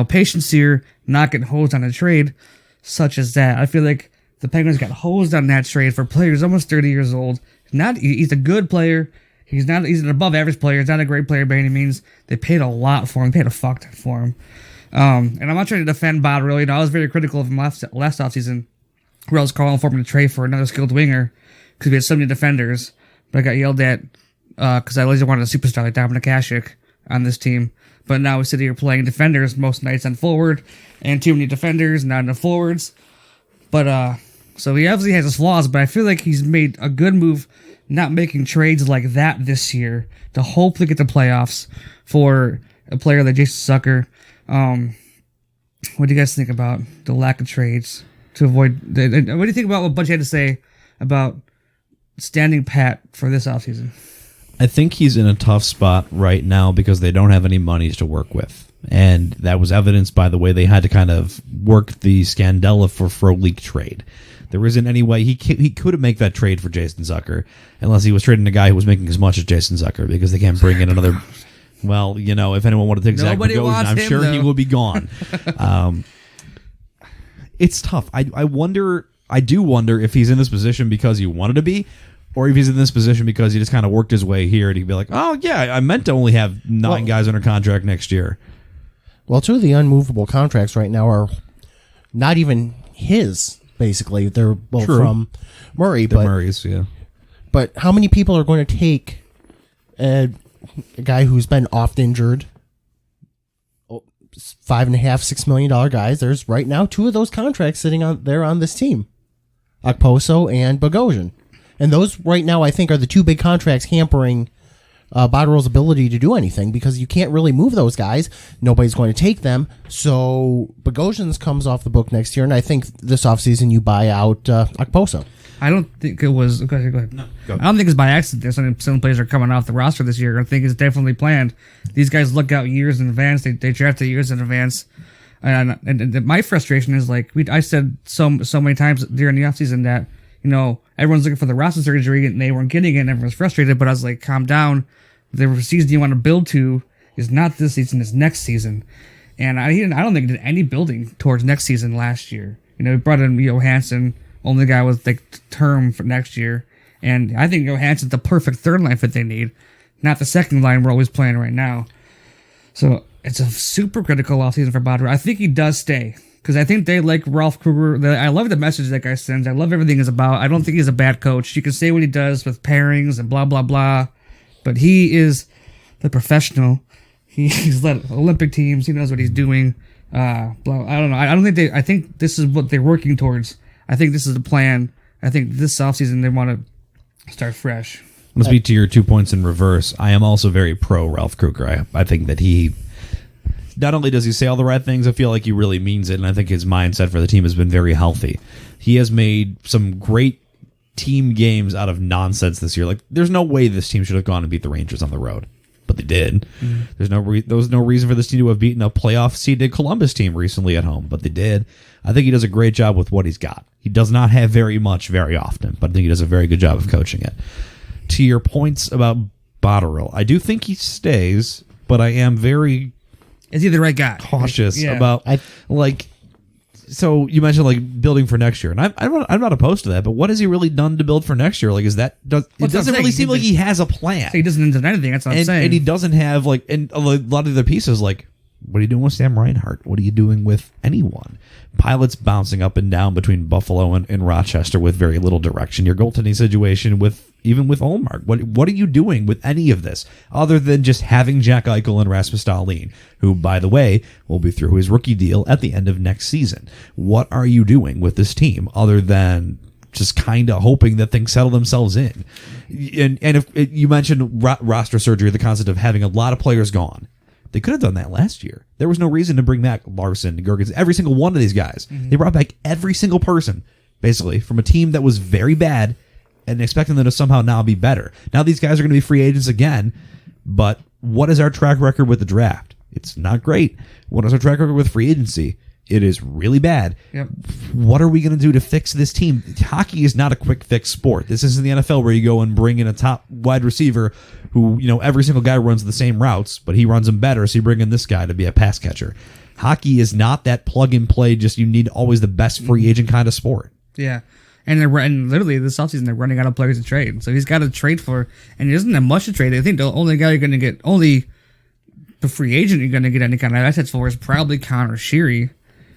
[SPEAKER 1] patience here, not getting hosed on a trade such as that. I feel like the Penguins got hosed on that trade for players almost 30 years old. He's a good player. He's an above average player. He's not a great player by any means. They paid a lot for him. They paid a fuck ton for him. And I'm not trying to defend Botterill. I was very critical of him last offseason, where I was calling for him to trade for another skilled winger because we had so many defenders. But I got yelled at because I always wanted a superstar like Dominic Hasek on this team. But now we sit here playing defenders most nights on forward, and too many defenders, not enough forwards. But so he obviously has his flaws, but I feel like he's made a good move not making trades like that this year to hopefully get the playoffs for a player like Jason Zucker. What do you guys think about the lack of trades to avoid? What do you think about what Butch had to say about standing pat for this offseason?
[SPEAKER 3] I think he's in a tough spot right now because they don't have any monies to work with. And that was evidenced by the way they had to kind of work the Scandella for Frolik trade. There isn't any way he couldn't make that trade for Jason Zucker unless he was trading a guy who was making as much as Jason Zucker because they can't bring in another. Well, if anyone wanted to take Zach Bogosian, I'm sure he will be gone. It's tough. I do wonder if he's in this position because he wanted to be, or if he's in this position because he just kind of worked his way here and he'd be like, oh yeah, I meant to only have 9 guys under contract next year.
[SPEAKER 2] Well, 2 of the unmovable contracts right now are not even his. Basically, they're both from Murray.
[SPEAKER 3] The Murrays, yeah.
[SPEAKER 2] But how many people are going to take a guy who's been oft injured, $5.5, $6 million guys? There's right now 2 of those contracts sitting on this team, Okposo and Bogosian, and those right now I think are the 2 big contracts hampering Botterill's ability to do anything because you can't really move those guys. Nobody's going to take them. So Bogosian's comes off the book next year, and I think this offseason you buy out Okposo.
[SPEAKER 1] I don't think it was... Go ahead.
[SPEAKER 3] No, go.
[SPEAKER 1] I don't think it's by accident. Some players are coming off the roster this year. I think it's definitely planned. These guys look out years in advance. They draft years in advance. And my frustration is I said so many times during the offseason that everyone's looking for the roster surgery and they weren't getting it and everyone's frustrated, but I was like, calm down. The season you want to build to is not this season, it's next season. And I don't think he did any building towards next season last year. We brought in Johansson, only guy with term for next year. And I think Johansson's the perfect third line fit they need, not the second line we're always playing right now. So it's a super critical offseason for Botterill. I think he does stay because I think they like Ralph Kruger. I love the message that guy sends. I love everything he's about. I don't think he's a bad coach. You can say what he does with pairings and blah, blah, blah, but he is the professional. He's led Olympic teams. He knows what he's doing. I don't know. I think this is what they're working towards. I think this is the plan. I think this offseason they want to start fresh.
[SPEAKER 3] I'm going to speak to your 2 points in reverse. I am also very pro Ralph Kruger. I think that he, not only does he say all the right things, I feel like he really means it, and I think his mindset for the team has been very healthy. He has made some great team games out of nonsense this year. Like, there's no way this team should have gone and beat the Rangers on the road, but they did. There was no reason for this team to have beaten a playoff seeded Columbus team recently at home, but they did. I think he does a great job with what he's got. He does not have very much very often, but I think he does a very good job of coaching it. To your points about Botterill, I do think he stays, but I am very
[SPEAKER 1] Is he the right guy?
[SPEAKER 3] cautious
[SPEAKER 1] Yeah.
[SPEAKER 3] about so you mentioned like building for next year, and I'm not opposed to that. But what has he really done to build for next year? Like, it doesn't really seem like he has a plan.
[SPEAKER 1] He doesn't do anything. That's what I'm saying.
[SPEAKER 3] And he doesn't have and a lot of the pieces. Like, what are you doing with Sam Reinhart? What are you doing with anyone? Pilots bouncing up and down between Buffalo and Rochester with very little direction. Your goaltending situation even with Olmark. What are you doing with any of this other than just having Jack Eichel and Rasmus Dahlin, who, by the way, will be through his rookie deal at the end of next season? What are you doing with this team other than just kind of hoping that things settle themselves in? And if you mentioned roster surgery, the concept of having a lot of players gone. They could have done that last year. There was no reason to bring back Larson, Gergens, every single one of these guys. Mm-hmm. They brought back every single person, basically, from a team that was very bad and expecting them to somehow now be better. Now these guys are going to be free agents again, but what is our track record with the draft? It's not great. What is our track record with free agency? It is really bad.
[SPEAKER 1] Yep.
[SPEAKER 3] What are we going to do to fix this team? Hockey is not a quick fix sport. This isn't the NFL where you go and bring in a top wide receiver who, every single guy runs the same routes, but he runs them better, so you bring in this guy to be a pass catcher. Hockey is not that plug and play, just you need always the best free agent kind of sport.
[SPEAKER 1] Yeah. And literally this offseason they're running out of players to trade. So he's got to trade for, and he doesn't have much to trade. I think the only guy you're going to get, only the free agent you're going to get any kind of assets for is probably Connor Sheary.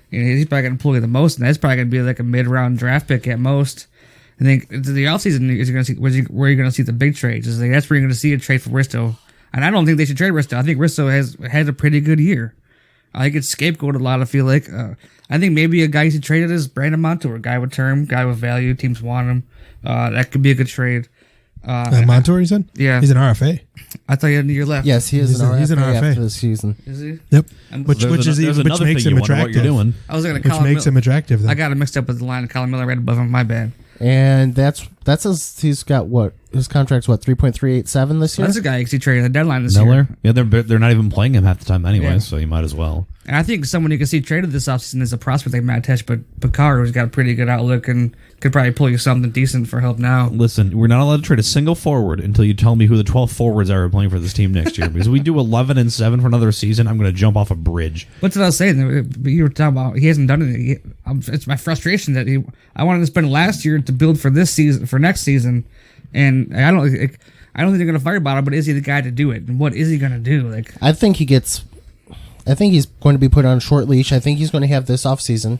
[SPEAKER 1] He's probably going to pull you the most, and that's probably going to be like a mid-round draft pick at most. I think the offseason is going to see where you're going to see the big trades. Is like that's where you're going to see a trade for Risto, and I don't think they should trade Risto. I think Risto has had a pretty good year. I think it's scapegoated a lot. I feel like I think maybe a guy you should trade it is Brandon Montour, a guy with term, guy with value. Teams want him. That could be a good trade.
[SPEAKER 4] Montour, you said?
[SPEAKER 1] Yeah,
[SPEAKER 4] he's an RFA.
[SPEAKER 1] I thought he had a year left.
[SPEAKER 2] Yes, he's an RFA after this season.
[SPEAKER 1] Is he?
[SPEAKER 4] Yep. Which makes him attractive.
[SPEAKER 1] I was going to
[SPEAKER 4] which makes him attractive. Then.
[SPEAKER 1] I got it mixed up with the line of Colin Miller right above him. My bad.
[SPEAKER 2] And that's he's got what his contract's 3.387 this year.
[SPEAKER 1] That's a guy he traded at the deadline this
[SPEAKER 3] Miller?
[SPEAKER 1] year.
[SPEAKER 3] Yeah, they're not even playing him half the time anyway,
[SPEAKER 1] Yeah.
[SPEAKER 3] so you might as well.
[SPEAKER 1] And I think someone you can see traded this offseason is a prospect like Matt Tesh, but Picard, who's got a pretty good outlook and could probably pull you something decent for help now.
[SPEAKER 3] Listen, we're not allowed to trade a single forward until you tell me who the 12 forwards are playing for this team next year. Because if we do 11-7 for another season, I'm going to jump off a bridge.
[SPEAKER 1] What's what I was saying? You were talking about he hasn't done it. It's my frustration that I wanted to spend last year to build for this season, for next season, and I don't think they're going to fire about him. But is he the guy to do it? And what is he going to do?
[SPEAKER 2] I think he's going to be put on a short leash. I think he's going to have this offseason.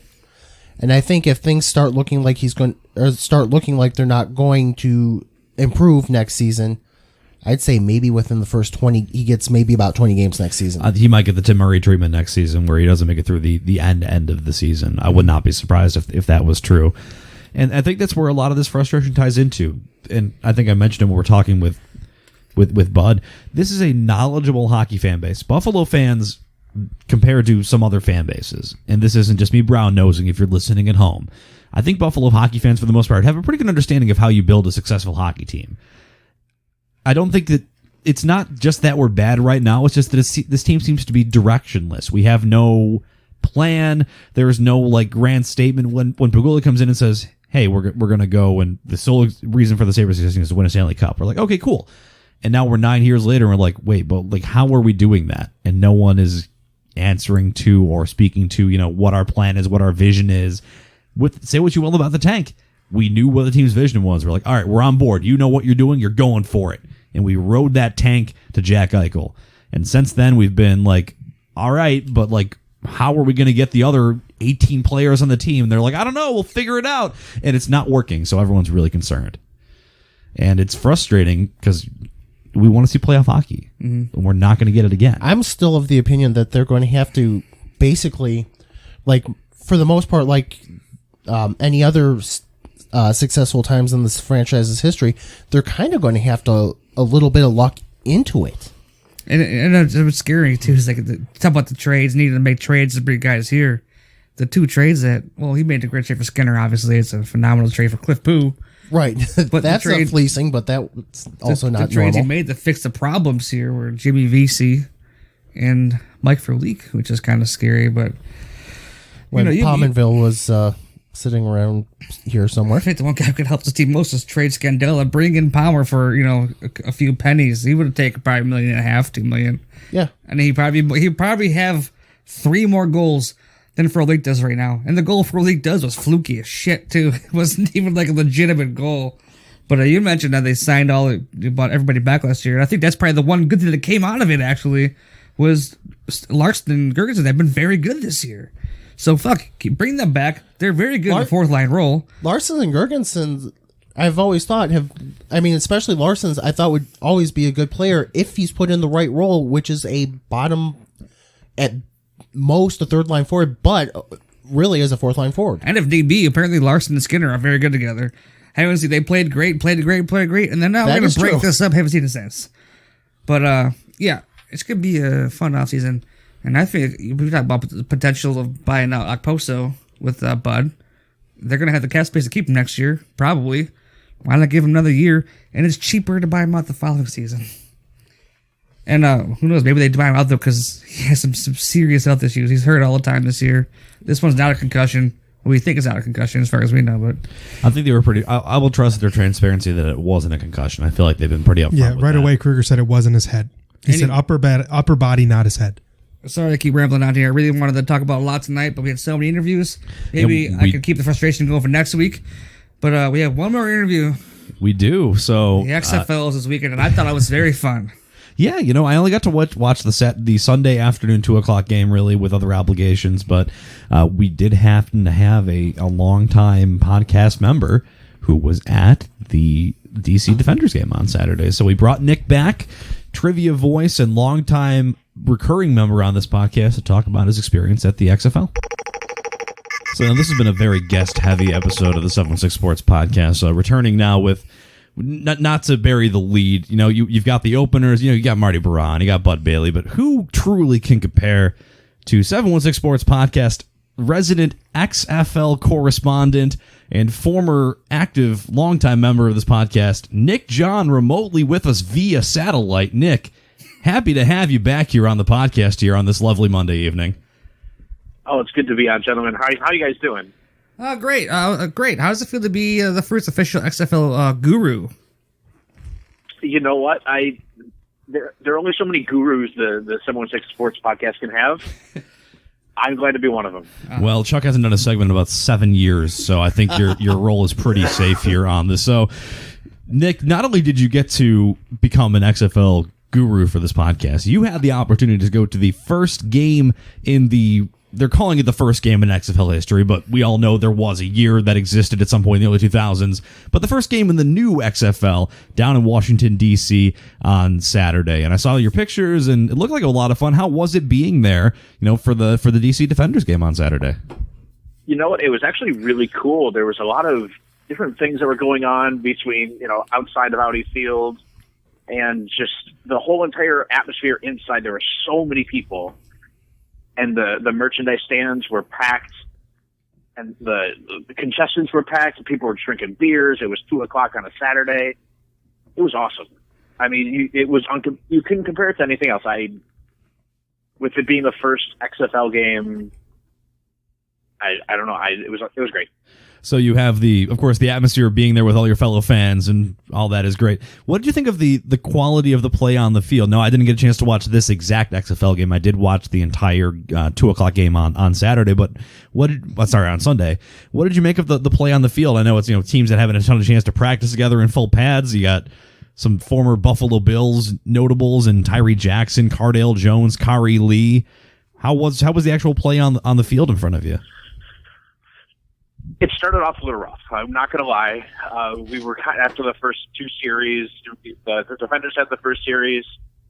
[SPEAKER 2] And I think if things start looking like they're not going to improve next season, I'd say maybe within the first 20, he gets maybe about 20 games next season.
[SPEAKER 3] He might get the Tim Murray treatment next season where he doesn't make it through the end of the season. I would not be surprised if that was true. And I think that's where a lot of this frustration ties into. And I think I mentioned it when we were talking with Bud. This is a knowledgeable hockey fan base. Buffalo fans, compared to some other fan bases, and this isn't just me brown-nosing if you're listening at home, I think Buffalo hockey fans, for the most part, have a pretty good understanding of how you build a successful hockey team. I don't think that it's not just that we're bad right now, it's just that this team seems to be directionless. We have no plan. There's no grand statement. When Pagula comes in and says, hey, we're going to go, and the sole reason for the Sabres existing is to win a Stanley Cup, we're like, okay, cool. And now we're 9 years later, and we're like, wait, but how are we doing that? And no one is answering to or speaking to, what our plan is, what our vision is. Say what you will about the tank. We knew what the team's vision was. We're like, all right, we're on board. You know what you're doing. You're going for it. And we rode that tank to Jack Eichel. And since then, we've been all right, but like, how are we going to get the other 18 players on the team? And they're like, I don't know, we'll figure it out. And it's not working, so everyone's really concerned. And it's frustrating because we want to see playoff hockey, and we're not going to get it again.
[SPEAKER 2] I'm still of the opinion that they're going to have to basically, like, for the most part, like any other successful times in this franchise's history, they're kind of going to have to a little bit of luck into it.
[SPEAKER 1] And it was scary too. It's like talk about the trades, needing to make trades to bring guys here. The two trades that, well, he made a great trade for Skinner. Obviously, it's a phenomenal trade for Cliff Poo.
[SPEAKER 2] Right,
[SPEAKER 1] But
[SPEAKER 2] that's a fleecing, but that's also not
[SPEAKER 1] the trades
[SPEAKER 2] normal.
[SPEAKER 1] he made to fix the problems here were Jimmy Vesey and Mike Frolik, which is kind of scary. But
[SPEAKER 2] When Pominville was sitting around here somewhere.
[SPEAKER 1] I think the one guy who could help this team most is trade Scandella, bring in Palmer for a few pennies. He would have taken probably $1.5 million, $2 million.
[SPEAKER 2] Yeah,
[SPEAKER 1] And he'd probably have 3 more goals than Frolik does right now. And the goal Frolik does was fluky as shit too. It wasn't even like a legitimate goal. But you mentioned that they signed bought everybody back last year. And I think that's probably the one good thing that came out of it. Actually, was Larson and Gergensen. They've been very good this year. So bring them back. They're very good in the fourth line role.
[SPEAKER 2] Larson and Gergensen, I've always thought especially Larson's, I thought would always be a good player if he's put in the right role, which is a bottom, at most a third line forward, but really as a fourth line forward.
[SPEAKER 1] And if need be, apparently Larson and Skinner are very good together. Haven't seen they played great, and then now we're going to break this up. Haven't seen it since. But yeah, it's going to be a fun offseason. And I think we talk about the potential of buying out Okposo with Bud. They're going to have the cap space to keep him next year, probably. Why not give him another year? And it's cheaper to buy him out the following season. And who knows? Maybe they buy him out though because he has some serious health issues. He's hurt all the time this year. This one's not a concussion. We think it's not a concussion as far as we know, but
[SPEAKER 3] I think they were pretty. I will trust their transparency that it wasn't a concussion. I feel like they've been pretty upfront.
[SPEAKER 4] Yeah,
[SPEAKER 3] with
[SPEAKER 4] right
[SPEAKER 3] that.
[SPEAKER 4] away. Kruger said it wasn't his head. He said upper body, not his head.
[SPEAKER 1] sorry to keep rambling on here. I really wanted to talk about a lot tonight, but we had so many interviews. Maybe I could keep the frustration going for next week. But we have one more interview.
[SPEAKER 3] We do. So
[SPEAKER 1] The XFL is this weekend, and I thought it was very fun.
[SPEAKER 3] Yeah, you know, I only got to watch the Sunday afternoon 2:00 game, really, with other obligations, but we did happen to have a longtime podcast member who was at the DC Defenders game on Saturday. So we brought Nick back, trivia voice and longtime recurring member on this podcast, to talk about his experience at the XFL. So now this has been a very guest-heavy episode of the 716 Sports Podcast, returning now with... Not to bury the lead, you know, you've got the openers, you know, you got Marty Biron, you got Bud Bailey, but who truly can compare to 716 Sports Podcast resident XFL correspondent and former active longtime member of this podcast, Nick John, remotely with us via satellite. Nick, happy to have you back here on the podcast here on this lovely Monday evening.
[SPEAKER 7] Oh, it's good to be on, gentlemen. How you guys doing?
[SPEAKER 1] Great. Great. How does it feel to be the first official XFL guru?
[SPEAKER 7] You know what? There are only so many gurus the 716 Sports Podcast can have. I'm glad to be one of them.
[SPEAKER 3] Well, Chuck hasn't done a segment in about 7 years, so I think your role is pretty safe here on this. So, Nick, not only did you get to become an XFL guru for this podcast, you had the opportunity to go to the first game in the... They're calling it the first game in XFL history, but we all know there was a year that existed at some point in the early 2000s. But the first game in the new XFL down in Washington, D.C. on Saturday. And I saw your pictures, and it looked like a lot of fun. How was it being there, you know, for the D.C. Defenders game on Saturday?
[SPEAKER 7] You know what? It was actually really cool. There was a lot of different things that were going on between, you know, outside of Audi Field and just the whole entire atmosphere inside. There were so many people. And the merchandise stands were packed, and the concessions were packed. People were drinking beers. It was 2:00 on a Saturday. It was awesome. I mean, you couldn't compare it to anything else. With it being the first XFL game, I don't know. It was great.
[SPEAKER 3] So you have of course, the atmosphere of being there with all your fellow fans, and all that is great. What did you think of the quality of the play on the field? No, I didn't get a chance to watch this exact XFL game. I did watch the entire 2:00 game on Saturday, but on Sunday. What did you make of the play on the field? I know it's, you know, teams that haven't a ton of chance to practice together in full pads. You got some former Buffalo Bills notables and Tyree Jackson, Cardale Jones, Kari Lee. How was the actual play on the field in front of you?
[SPEAKER 7] It started off a little rough. I'm not going to lie. We were after the first two series. The defenders had the first series,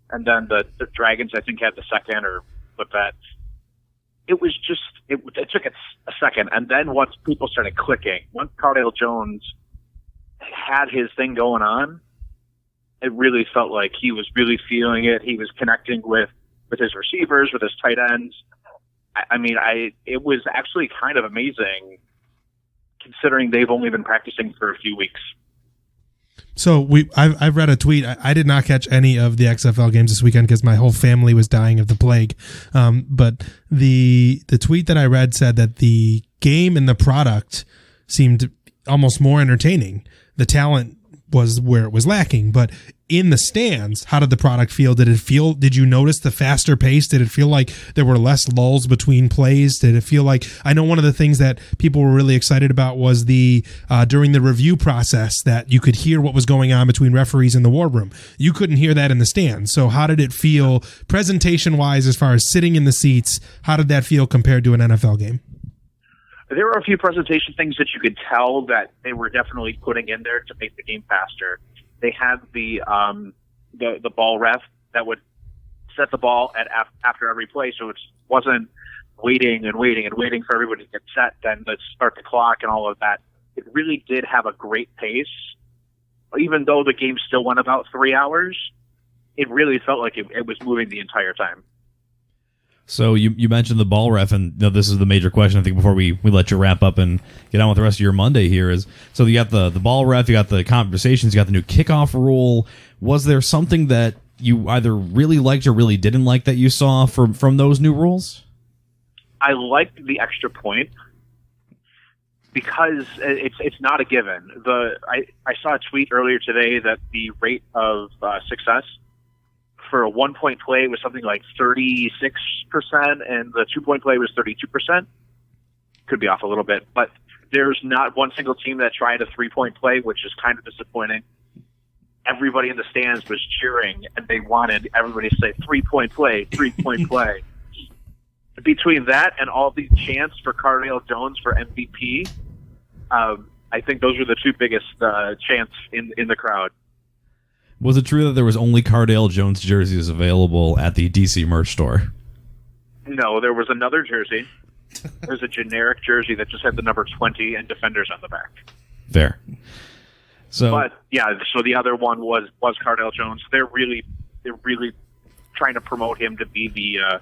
[SPEAKER 7] and then the Dragons, I think, had the second or flip that. It was just it took a second, and then once people started clicking, once Cardale Jones had his thing going on, it really felt like he was really feeling it. He was connecting with his receivers, with his tight ends. It was actually kind of amazing, considering they've only been practicing for a few weeks.
[SPEAKER 4] So I've read a tweet. I did not catch any of the XFL games this weekend because my whole family was dying of the plague. But the tweet that I read said that the game and the product seemed almost more entertaining. The talent was where it was lacking, but in the stands, how did the product feel? Did you notice the faster pace? Did it feel like there were less lulls between plays? Did it feel like, I know one of the things that people were really excited about was during the review process, that you could hear what was going on between referees in the war room. You couldn't hear that in the stands. So how did it feel presentation wise, as far as sitting in the seats? How did that feel compared to an NFL game?
[SPEAKER 7] There were a few presentation things that you could tell that they were definitely putting in there to make the game faster. They had the ball ref that would set the ball after every play, so it wasn't waiting for everybody to get set, then let's start the clock and all of that. It really did have a great pace. Even though the game still went about 3 hours, it really felt like it was moving the entire time.
[SPEAKER 3] So you mentioned the ball ref, and this is the major question, I think, before we let you wrap up and get on with the rest of your Monday here is, so you got the ball ref, you got the conversations, you got the new kickoff rule. Was there something that you either really liked or really didn't like that you saw from those new rules?
[SPEAKER 7] I liked the extra point because it's not a given. I saw a tweet earlier today that the rate of success for a 1-point play was something like 36%, and the 2-point play was 32%. Could be off a little bit, but there's not one single team that tried a 3-point play, which is kind of disappointing. Everybody in the stands was cheering, and they wanted everybody to say 3-point play, 3-point play. Between that and all these chants for Cardale Jones for MVP, I think those were the two biggest chants in the crowd.
[SPEAKER 3] Was it true that there was only Cardale Jones jerseys available at the DC merch store?
[SPEAKER 7] No, there was another jersey. There's a generic jersey that just had the number 20 and Defenders on the back.
[SPEAKER 3] Fair.
[SPEAKER 7] So the other one was Cardale Jones. They're really trying to promote him to be the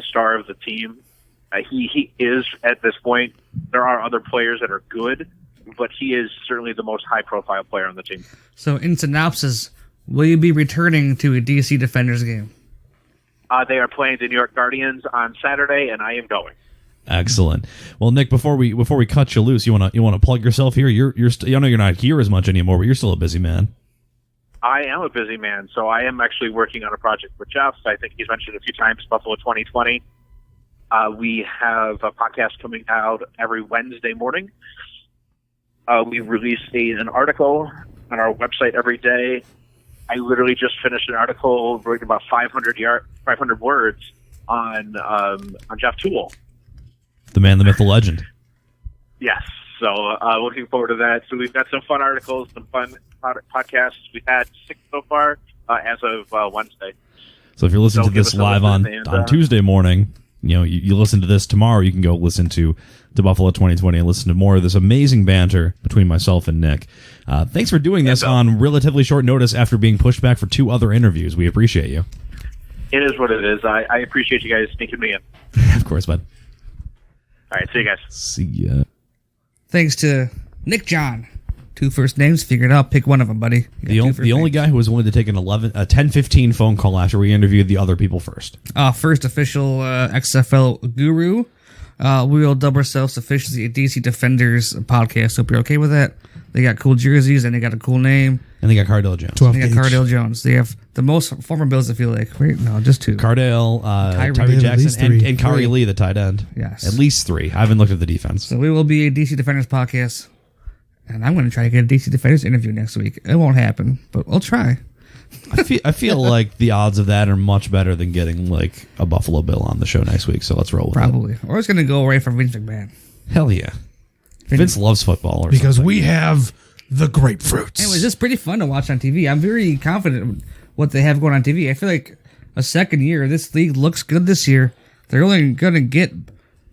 [SPEAKER 7] star of the team. He is at this point. There are other players that are good, but he is certainly the most high-profile player on the team. So,
[SPEAKER 1] in synopsis, will you be returning to a DC Defenders game?
[SPEAKER 7] They are playing the New York Guardians on Saturday, and I am going.
[SPEAKER 3] Excellent. Well, Nick, before we cut you loose, you wanna plug yourself here? I know you're not here as much anymore, but you're still a busy man.
[SPEAKER 7] I am a busy man, so I am actually working on a project with Jeff. I think he's mentioned a few times Buffalo 2020. We have a podcast coming out every Wednesday morning. We release an article on our website every day. I literally just finished an article writing about 500 words on Jeff Toole.
[SPEAKER 3] The man, the myth, the legend.
[SPEAKER 7] Yes. So looking forward to that. So we've got some fun articles, some fun podcasts. We've had 6 so far as of Wednesday.
[SPEAKER 3] So if you're listening to this live on Tuesday morning, you listen to this tomorrow, you can go listen to Buffalo 2020 and listen to more of this amazing banter between myself and Nick. Thanks for doing this on relatively short notice after being pushed back for 2 other interviews. We appreciate you.
[SPEAKER 7] It is what it is. I appreciate you guys sneaking me in.
[SPEAKER 3] Of course, bud.
[SPEAKER 7] All right, see you guys.
[SPEAKER 3] See ya.
[SPEAKER 1] Thanks to Nick John. 2 first names, figure it out. Pick one of them, buddy.
[SPEAKER 3] The only guy who was willing to take a 10-15 phone call after we interviewed the other people first.
[SPEAKER 1] First official XFL guru. We will dub ourselves officially a DC Defenders podcast. Hope you're okay with that. They got cool jerseys and they got a cool name.
[SPEAKER 3] And they got Cardale Jones.
[SPEAKER 1] They got Cardale Jones. They have the most former Bills, I feel like. Wait, no, just 2.
[SPEAKER 3] Cardale, Tyree Jackson, and Kari Lee, the tight end.
[SPEAKER 1] Yes.
[SPEAKER 3] At least 3. I haven't looked at the defense.
[SPEAKER 1] So we will be a DC Defenders podcast. And I'm going to try to get a DC Defenders interview next week. It won't happen, but we'll try.
[SPEAKER 3] I feel like the odds of that are much better than getting like a Buffalo Bill on the show next week. So let's roll with
[SPEAKER 1] Probably. Or it's going to go away from Vince McMahon.
[SPEAKER 3] it. Hell yeah. Vince loves football.
[SPEAKER 4] Because we have the grapefruits.
[SPEAKER 1] Anyways, it's pretty fun to watch on TV. I'm very confident what they have going on TV. I feel like a second year, this league looks good this year. They're only going to get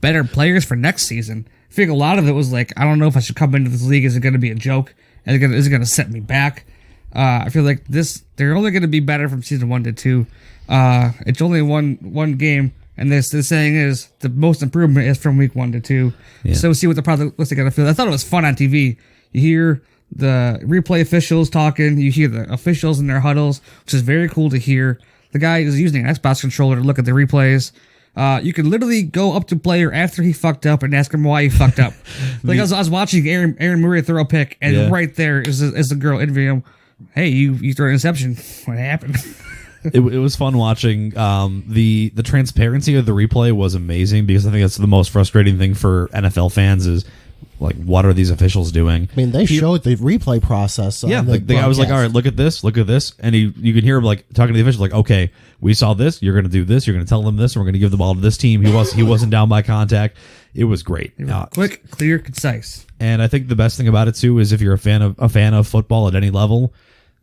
[SPEAKER 1] better players for next season. I feel like a lot of it was like, I don't know if I should come into this league. Is it going to be a joke? Is it going to set me back? I feel like they're only going to be better from season 1 to 2. It's only one game, and the saying is the most improvement is from week 1 to 2.
[SPEAKER 3] Yeah.
[SPEAKER 1] So we'll see what the product looks like on the field. I thought it was fun on TV. You hear the replay officials talking. You hear the officials in their huddles, which is very cool to hear. The guy is using an Xbox controller to look at the replays. You can literally go up to a player after he fucked up and ask him why he fucked up. Like I was watching Aaron Murray throw a pick, and right there is the girl interviewing him. Hey, you threw an interception. What happened?
[SPEAKER 3] It was fun watching. The transparency of the replay was amazing because I think that's the most frustrating thing for NFL fans is like, what are these officials doing?
[SPEAKER 2] I mean, they showed the replay process.
[SPEAKER 3] Yeah, the guy was like, all right, look at this, and you can hear him like talking to the officials, like, okay, we saw this, you're going to do this, you're going to tell them this, and we're going to give the ball to this team. He wasn't down by contact. It was great,
[SPEAKER 1] Quick, clear, concise.
[SPEAKER 3] And I think the best thing about it too is if you're a fan of football at any level,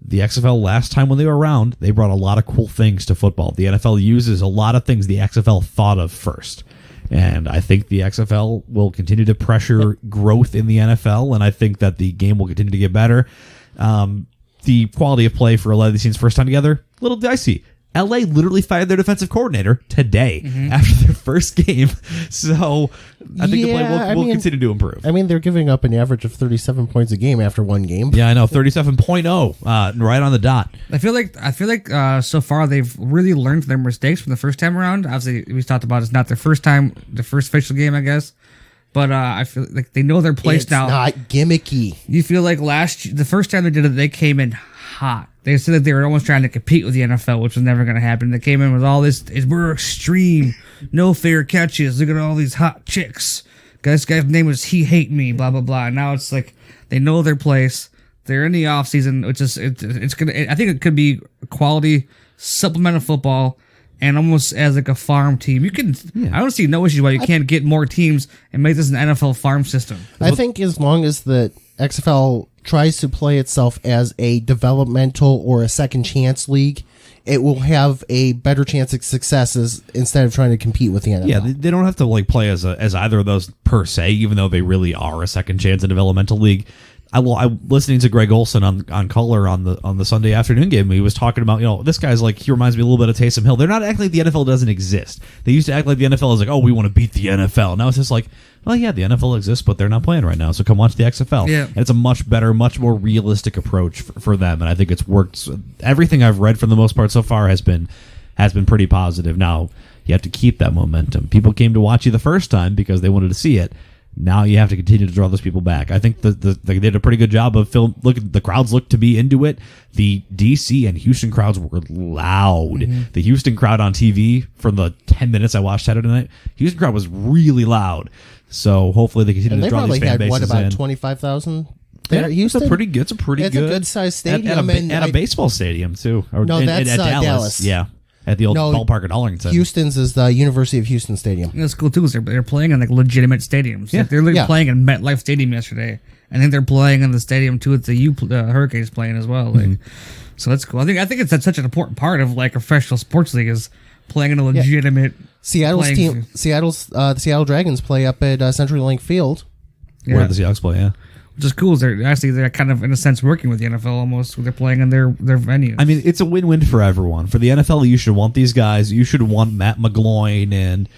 [SPEAKER 3] the XFL last time when they were around, they brought a lot of cool things to football. The NFL uses a lot of things the XFL thought of first. And I think the XFL will continue to pressure growth in the NFL, and I think that the game will continue to get better. The quality of play for a lot of these teams first time together, a little dicey. LA literally fired their defensive coordinator today after their first game. So I think the play will continue to improve.
[SPEAKER 2] I mean, they're giving up an average of 37 points a game after one game.
[SPEAKER 3] Yeah, I know, 37.0, right on the dot.
[SPEAKER 1] I feel like so far they've really learned their mistakes from the first time around. Obviously, we talked about it's not their first official game, I guess. But I feel like they know their place now.
[SPEAKER 2] It's not gimmicky.
[SPEAKER 1] You feel like the first time they did it, they came in hot. They said that they were almost trying to compete with the NFL, which was never going to happen. They came in with all this, we're extreme, no fair catches. Look at all these hot chicks. This guy's name was He Hate Me, blah, blah, blah. And now it's like they know their place. They're in the offseason, which is, it's going to, I think it could be quality supplemental football and almost as like a farm team. You can, I don't see no issue why you can't get more teams and make this an NFL farm system.
[SPEAKER 2] I think as long as the XFL tries to play itself as a developmental or a second chance league, it will have a better chance of successes instead of trying to compete with the NFL.
[SPEAKER 3] Yeah, they don't have to like play as either of those per se, even though they really are a second chance in developmental league. I listening to Greg Olson on Color on the Sunday afternoon game. He was talking about, this guy's like, he reminds me a little bit of Taysom Hill. They're not acting like the NFL doesn't exist. They used to act like the NFL is like, oh, we want to beat the NFL. Now it's just like, well, yeah, the NFL exists, but they're not playing right now, so come watch the XFL.
[SPEAKER 1] Yeah.
[SPEAKER 3] And it's a much better, much more realistic approach for them, and I think it's worked. Everything I've read for the most part so far has been pretty positive. Now you have to keep that momentum. People came to watch you the first time because they wanted to see it. Now you have to continue to draw those people back. I think they did a pretty good job of the crowds looked to be into it. The DC and Houston crowds were loud. Mm-hmm. The Houston crowd on TV for the 10 minutes I watched Saturday night, Houston crowd was really loud. So hopefully they continue to draw these fan bases in.
[SPEAKER 2] What, about 25,000 there at Houston?
[SPEAKER 3] It's a pretty good
[SPEAKER 2] sized stadium.
[SPEAKER 3] At a baseball stadium too.
[SPEAKER 2] That's Dallas.
[SPEAKER 3] Yeah. At the old ballpark at Arlington.
[SPEAKER 2] Houston's is the University of Houston Stadium.
[SPEAKER 1] That's cool too, because they're playing in like legitimate stadiums.
[SPEAKER 3] Yeah.
[SPEAKER 1] Like, they're literally playing in MetLife Stadium yesterday. I think they're playing in the stadium too with the Hurricanes playing as well. Like, so that's cool. I think it's such an important part of like a professional sports league is playing in a legitimate.
[SPEAKER 2] Seattle's team, the Seattle Dragons play up at CenturyLink Field.
[SPEAKER 3] Where the Seahawks play, yeah.
[SPEAKER 1] Which is cool. They're kind of in a sense working with the NFL almost. Where they're playing in their venues.
[SPEAKER 3] I mean, it's a win-win for everyone. For the NFL, you should want these guys. You should want Matt McGloin and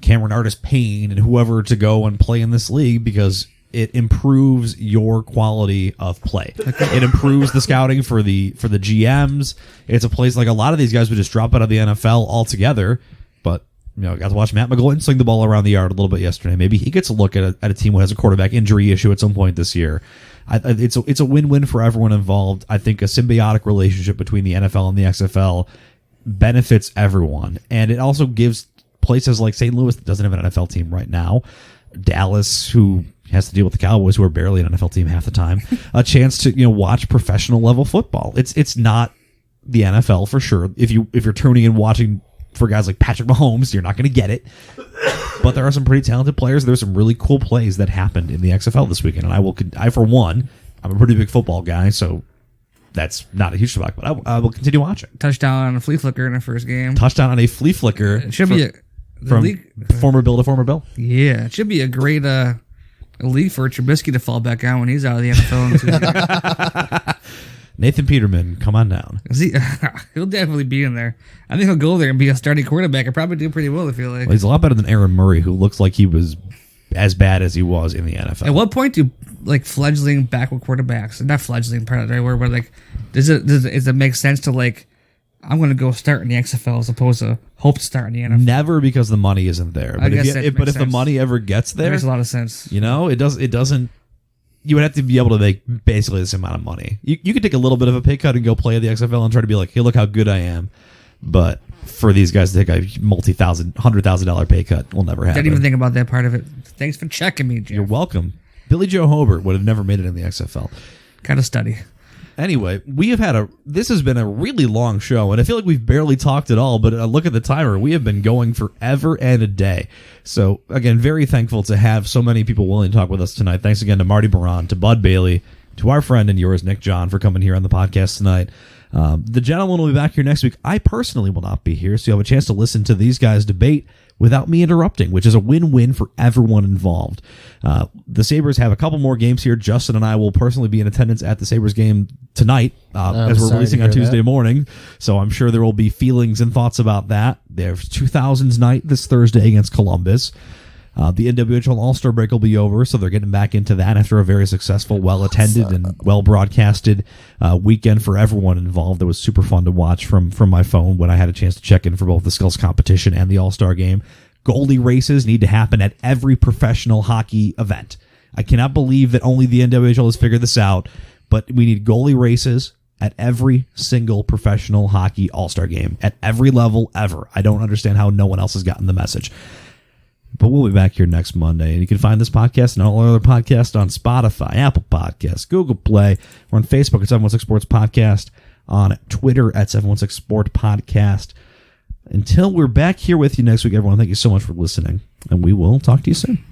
[SPEAKER 3] Cameron Artis-Payne and whoever to go and play in this league because it improves your quality of play. It improves the scouting for the GMs. It's a place like a lot of these guys would just drop out of the NFL altogether. But I got to watch Matt McGloin sling the ball around the yard a little bit yesterday. Maybe he gets a look at a team who has a quarterback injury issue at some point this year. It's a win-win for everyone involved. I think a symbiotic relationship between the NFL and the XFL benefits everyone. And it also gives places like St. Louis that doesn't have an NFL team right now, Dallas, who has to deal with the Cowboys, who are barely an NFL team half the time, a chance to watch professional level football. It's not the NFL for sure. If you're tuning in watching for guys like Patrick Mahomes, you're not going to get it. But there are some pretty talented players. There's some really cool plays that happened in the XFL this weekend, and I for one, I'm a pretty big football guy, so that's not a huge shock. But I will continue watching.
[SPEAKER 1] Touchdown on a flea flicker in the first game.
[SPEAKER 3] Touchdown on a flea flicker.
[SPEAKER 1] It should be
[SPEAKER 3] from former Bill to former Bill.
[SPEAKER 1] Yeah, it should be a great league for Trubisky to fall back on when he's out of the NFL.
[SPEAKER 3] Nathan Peterman, come on down.
[SPEAKER 1] He'll definitely be in there. I think he'll go there and be a starting quarterback. He'll probably do pretty well, I feel like.
[SPEAKER 3] Well, he's a lot better than Aaron Murray, who looks like he was as bad as he was in the NFL.
[SPEAKER 1] At what point do fledgling backward quarterbacks, not fledgling, part of the right word, but does it make sense to I'm going to go start in the XFL as opposed to hope to start in the NFL?
[SPEAKER 3] Never, because the money isn't there. But if the money ever gets there,
[SPEAKER 1] it makes a lot of sense.
[SPEAKER 3] It doesn't. You would have to be able to make basically the same amount of money. You could take a little bit of a pay cut and go play at the XFL and try to be like, hey, look how good I am. But for these guys to take a $100,000 pay cut will never happen.
[SPEAKER 1] Didn't even think about that part of it. Thanks for checking me, Jeff.
[SPEAKER 3] You're welcome. Billy Joe Hobart would have never made it in the XFL.
[SPEAKER 1] Kind of study.
[SPEAKER 3] Anyway, this has been a really long show, and I feel like we've barely talked at all, but look at the timer. We have been going forever and a day. So, again, very thankful to have so many people willing to talk with us tonight. Thanks again to Marty Biron, to Bud Bailey, to our friend and yours, Nick John, for coming here on the podcast tonight. The gentleman will be back here next week. I personally will not be here, so you have a chance to listen to these guys debate without me interrupting, which is a win-win for everyone involved. The Sabres have a couple more games here. Justin and I will personally be in attendance at the Sabres game tonight as we're releasing on Tuesday morning, so I'm sure there will be feelings and thoughts about that. There's 2000s night this Thursday against Columbus. The NWHL All-Star break will be over, so they're getting back into that after a very successful, well-attended, and well-broadcasted weekend for everyone involved. It was super fun to watch from my phone when I had a chance to check in for both the skills competition and the All-Star game. Goalie races need to happen at every professional hockey event. I cannot believe that only the NWHL has figured this out, but we need goalie races at every single professional hockey All-Star game, at every level ever. I don't understand how no one else has gotten the message. But we'll be back here next Monday, and you can find this podcast and all our other podcasts on Spotify, Apple Podcasts, Google Play. We're on Facebook at 716 Sports Podcast, on Twitter at 716 Sport Podcast. Until we're back here with you next week, everyone, thank you so much for listening, and we will talk to you soon.